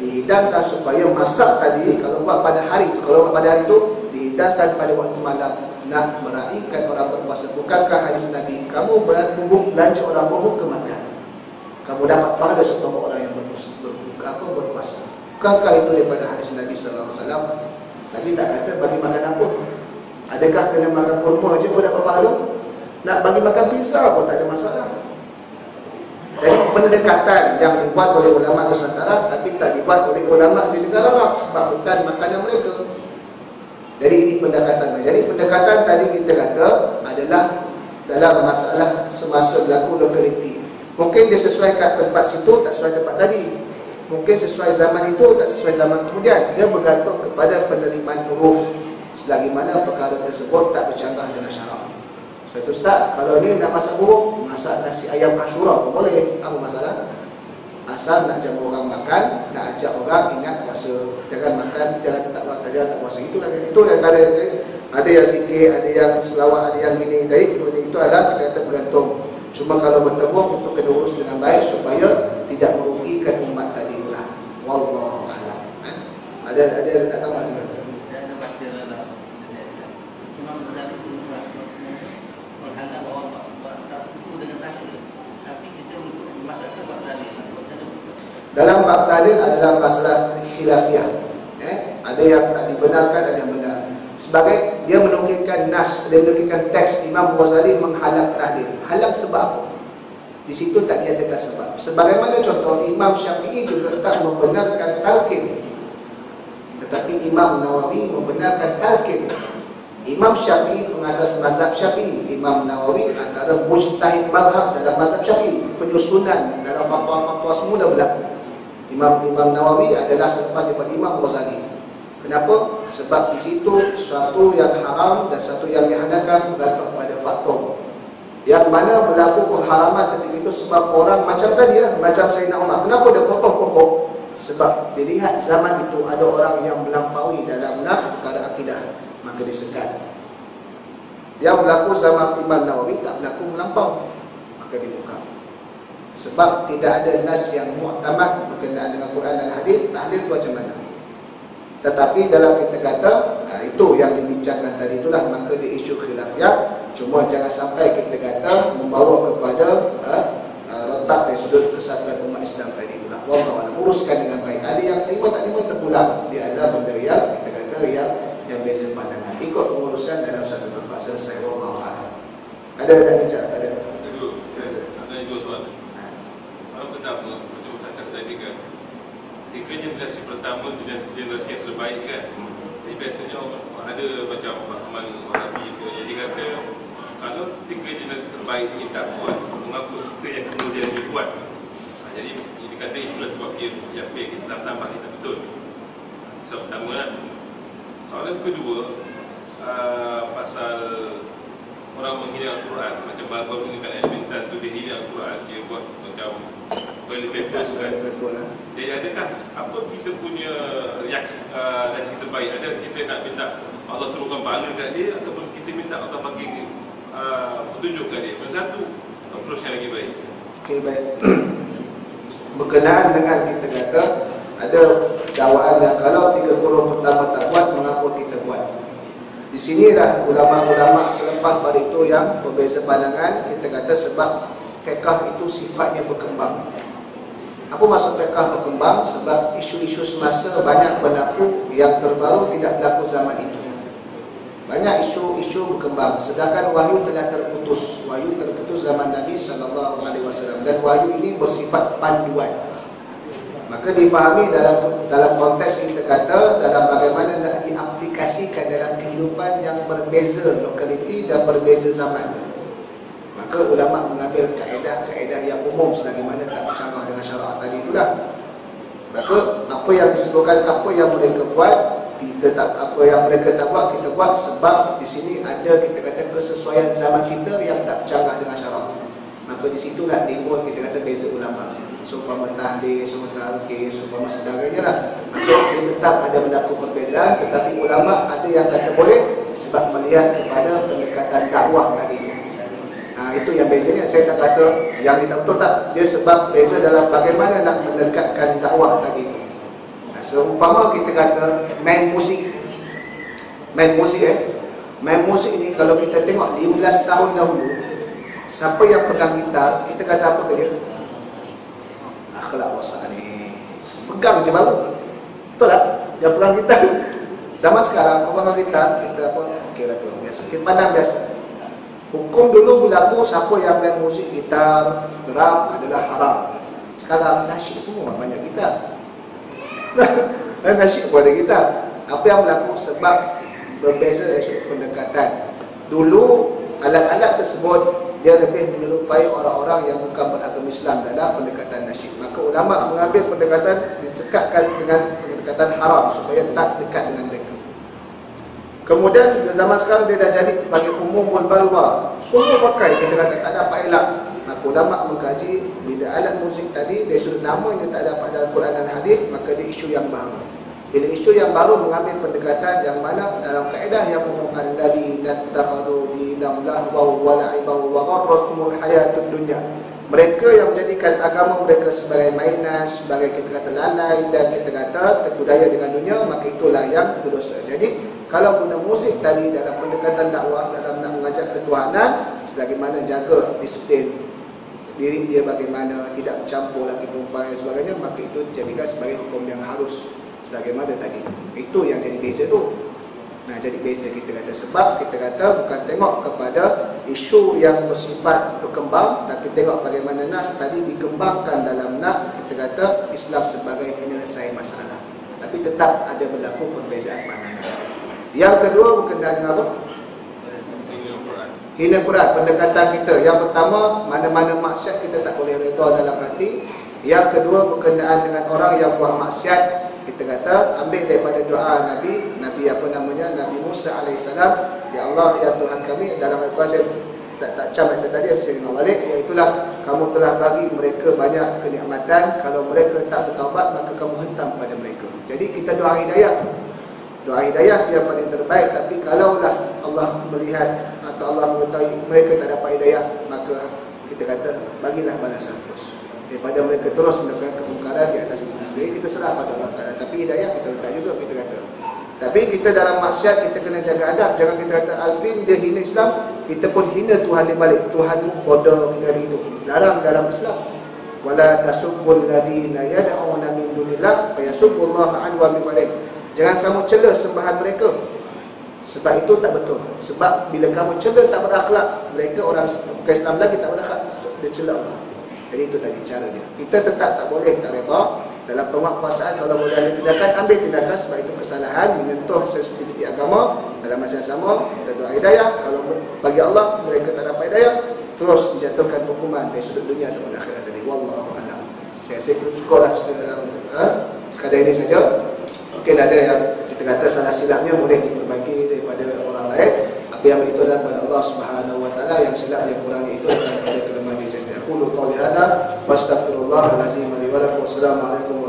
Dihidangkan supaya masak tadi kalau buat pada hari itu, dihidangkan pada waktu malam nak meraihkan orang berpuasa. Bukankah hadis Nabi, kamu belanja orang bohong ke makan, kamu dapat pahala seumpama orang yang berpuasa. Bukankah itu daripada hadis Nabi SAW? Nabi tak kata bagi makan apa. Adakah kena makan kurma je kau dapat pahala? Nak bagi makan pizza pun tak ada masalah. Jadi pendekatan yang dibuat oleh ulama Nusantara tapi tak dibuat oleh ulama di negara Arab sebab bukan makanan mereka. Jadi ini pendekatan. Jadi pendekatan tadi kita kata adalah dalam masalah semasa berlaku lokaliti. Mungkin dia sesuai kat tempat situ, tak sesuai tempat tadi. Mungkin sesuai zaman itu, tak sesuai zaman kemudian. Dia bergantung kepada penerimaan huruf selagi mana perkara tersebut tak bercanggah dengan syarak. Suatu ustaz, kalau ni nak masak buruk, masak nasi ayam Ashura pun boleh, apa masalah? Asal nak jamu orang makan, nak ajak orang ingat puasa. Jangan makan, jangan tak puasa. Itu yang ada yang zikir, ada yang selawat, ada yang gini. Jadi itu adalah kita kata bergantung. Cuma kalau bertemu itu kena urus dengan baik supaya tidak merugikan umat tadi pula. Wallahu a'lam. Ada nak tambah juga? Ada baca dalam Imam Ghazali menghantar orang buat buku dengan tahlil, tapi kita masalah buat dalil. Dalam bab tahlil adalah masalah khilafiyah. Ada yang tak dibenarkan, ada yang benar. Sebagai dia menukilkan nas, dia menukilkan teks Imam Ghazali menghalang tahlil. Halang sebab apa? Di situ tak diadakan sebab. Sebagaimana contoh Imam Syafi'i juga tak membenarkan talqin, tetapi Imam Nawawi membenarkan talqin. Imam Syafi'i pengasas mazhab Syafi'i, Imam Nawawi antara mujtahid mazhab dalam mazhab Syafi'i. Penyusunan dalam fatwa-fatwa semua dah berlaku. Imam Nawawi adalah selepas daripada Imam Ghazali. Kenapa? Sebab di situ suatu yang haram dan suatu yang dihalalkan bergantung pada faktor. Yang mana berlaku pengharaman ketika itu sebab orang macam tadi lah, macam Sayyidina Umar. Kenapa dia potong pokok? Sebab dilihat zaman itu ada orang yang melampaui dalam perkara akidah, maka disekat. Yang berlaku zaman Imam Nawawi tak berlaku melampau, maka dibuka. Sebab tidak ada nas yang mu'tamad berkenaan dengan Quran dan hadis, tahlil itu macam mana. Tetapi dalam kita kata itu yang dibincangkan tadi itulah, maka dia isu khilafiyah. Cuma jangan sampai kita kata membawa kepada retak dari sudut kesatuan umat Islam tadi itulah. Wallahu uruskan dengan baik. Ada yang terima tak terima terpulang. Dia adalah benda yang kita kata yang beza pandangan. Ikut pengurusan dalam satu tempat. Selesai. Wallahu a'lam. Ada yang bincang? Tak ada. Ada dua soalan. Soalan pertama, macam saya cakap tadi kan, tiga generasi pertama generasi yang terbaik kan. Jadi biasanya ada macam Ahmad Wahabi ke, jadi kata kalau tiga generasi terbaik kita buat, mengapa kita yang kemudian dibuat? Jadi ini kata itulah sebab yang kita tambah kita betul. Soalan pertama kan. Soalan kedua, pasal orang menghina Al-Quran. Macam baru-baru ni kan Edmonton tu dia hina Al-Quran, dia buat macam toilet papers kan. Jadi adakah apa kita punya reaksi terbaik? Ada kita nak minta Allah turunkan pahala kat dia, ataupun kita minta Allah bagi petunjuk kat dia? Satu approach yang lagi baik. Okey, baik. Berkenaan dengan kita kata ada dakwaan yang kalau 3 kurun pertama tak buat, mengapa kita buat? Di sinilah ulama-ulama selepas pada itu yang berbeza pandangan. Kita kata sebab fiqh itu sifatnya berkembang. Apa maksud fiqh berkembang? Sebab isu-isu semasa banyak berlaku yang terbaru tidak berlaku zaman itu. Banyak isu-isu berkembang. Sedangkan wahyu telah terputus. Wahyu terputus zaman Nabi SAW. Dan wahyu ini bersifat panduan. Maka difahami dalam konteks kita kata dalam bagaimana nak diaplikasikan dalam kehidupan yang berbeza lokaliti dan berbeza zaman. Maka ulama mengambil kaedah-kaedah yang umum sebagaimana tak bercanggah dengan syarak tadi itulah. Maka apa yang disebutkan, apa yang mereka buat kita tak, apa yang mereka tak buat kita buat, sebab di sini ada kita kata kesesuaian zaman kita yang tak bercanggah dengan syarak. Maka di situlah timbul kita kata beza ulama. Seumpama tahlil, seumpama talqin, seumpama sebagainya lah. Maka dia tetap ada berlaku perbezaan, tetapi ulama ada yang kata boleh sebab melihat kepada pendekatan dakwah tadi. Itu yang bezanya. Saya tak kata yang ini tak betul tak. Dia sebab beza dalam bagaimana nak mendekatkan dakwah tadi itu. Seumpama kita kata main musik. Main musik ni kalau kita tengok 15 tahun dahulu, siapa yang pegang gitar, kita kata apa ke dia? Akhlak rosak ni. Pegang je baru. Betul tak? Yang pegang gitar. Zaman sekarang, pegang gitar, kita apa? Okey lah tu, biasa. Kita pandang biasa. Hukum dulu berlaku siapa yang main musik gitar, drum adalah haram. Sekarang nasyid semua banyak gitar. Nasyid pun ada gitar. Apa yang berlaku? Sebab berbeza dari sudut pendekatan. Dulu alat-alat tersebut dia lebih menyerupai orang-orang yang bukan beragama Islam dalam pendekatan nasyid. Maka ulama mengambil pendekatan disekatkan dengan pendekatan haram supaya tak dekat dengan mereka. Kemudian zaman sekarang dia dah jadi bagi umumul balwa, semua pakai, kita kata tak dapat elak. Maka ulama mengkaji bila alat muzik tadi dari sudut namanya tak dapat dalam Quran dan hadis, maka dia isu yang baru. Bila isu yang baru mengambil pendekatan yang mana dalam kaedah yang umum alladzina takhadu dinahum lahwa wa la'iban wa gharrasumul hayatud dunya. Mereka yang menjadikan agama mereka sebagai mainan, sebagai kita kata lalai dan kita kata terpudaya dengan dunia, maka itulah yang berdosa. Jadi kalau guna musik tadi dalam pendekatan dakwah, dalam nak mengajak ketuhanan, sebagaimana jaga disiplin diri dia, bagaimana tidak bercampur lagi perempuan dan sebagainya, maka itu dijadikan sebagai hukum yang harus sebagaimana tadi. Itu yang jadi beza tu. Nah, jadi beza kita kata sebab kita kata bukan tengok kepada isu yang bersifat berkembang, tapi tengok bagaimana nas tadi dikembangkan dalam nak kita kata Islam sebagai penyelesai masalah. Tapi tetap ada berlaku perbezaan pandangan. Yang kedua berkenaan dengan apa? Hina Quran, pendekatan kita. Yang pertama, mana-mana maksiat kita tak boleh redha dalam hati. Yang kedua berkenaan dengan orang yang buat maksiat, kita kata ambil daripada doa Nabi apa namanya, Nabi Musa AS. Ya Allah, ya Tuhan kami, dalam Al-Quran saya tak cam ayat tadi, saya dengar balik, iaitulah kamu telah bagi mereka banyak kenikmatan, kalau mereka tak bertaubat maka kamu hentam pada mereka. Jadi kita doa hidayah. Doa hidayah yang paling terbaik. Tapi kalaulah Allah melihat atau Allah mengetahui mereka tak dapat hidayah, maka kita kata bagilah balasan terus daripada mereka terus melakukan kemungkaran di atas bumi. Jadi kita serah pada Allah Ta'ala. Tapi hidayah kita letak juga, kita kata. Tapi kita dalam maksiat kita kena jaga adab. Jangan kita kata Alvin dia hina Islam, kita pun hina Tuhan dia balik. Tuhan bodoh kita gitu. Larang dalam Islam. Wala tasubbul ladzina yad'una min dunillah fayasubbullaha anwa min qarin. Jangan kamu cela sembahan mereka. Sebab itu tak betul. Sebab bila kamu cela tak berakhlak, mereka orang bukan Islam lagi tak berakhlak, dia cela Allah. Jadi itu tadi cara dia. Kita tetap tak boleh tak redha dalam penguatkuasaan. Kalau boleh ada tindakan, ambil tindakan sebab itu kesalahan menyentuh sensitiviti agama. Dalam masa yang sama kita doa hidayah. Kalau bagi Allah mereka tak dapat hidayah, terus dijatuhkan hukuman dari sudut dunia ataupun akhirat tadi. Wallahu a'lam. Saya rasa cukuplah sekadar ini saja. Mungkin ada yang kita kata salah silapnya boleh diperbaiki daripada orang lain. Apa yang itu adalah kepada Allah Subhanahu wa taala, yang silap yang kurang itu adalah daripada kelemahan diri saya. Aku quli hada wa astaghfirullah alazim li wa lakum. Wassalamualaikum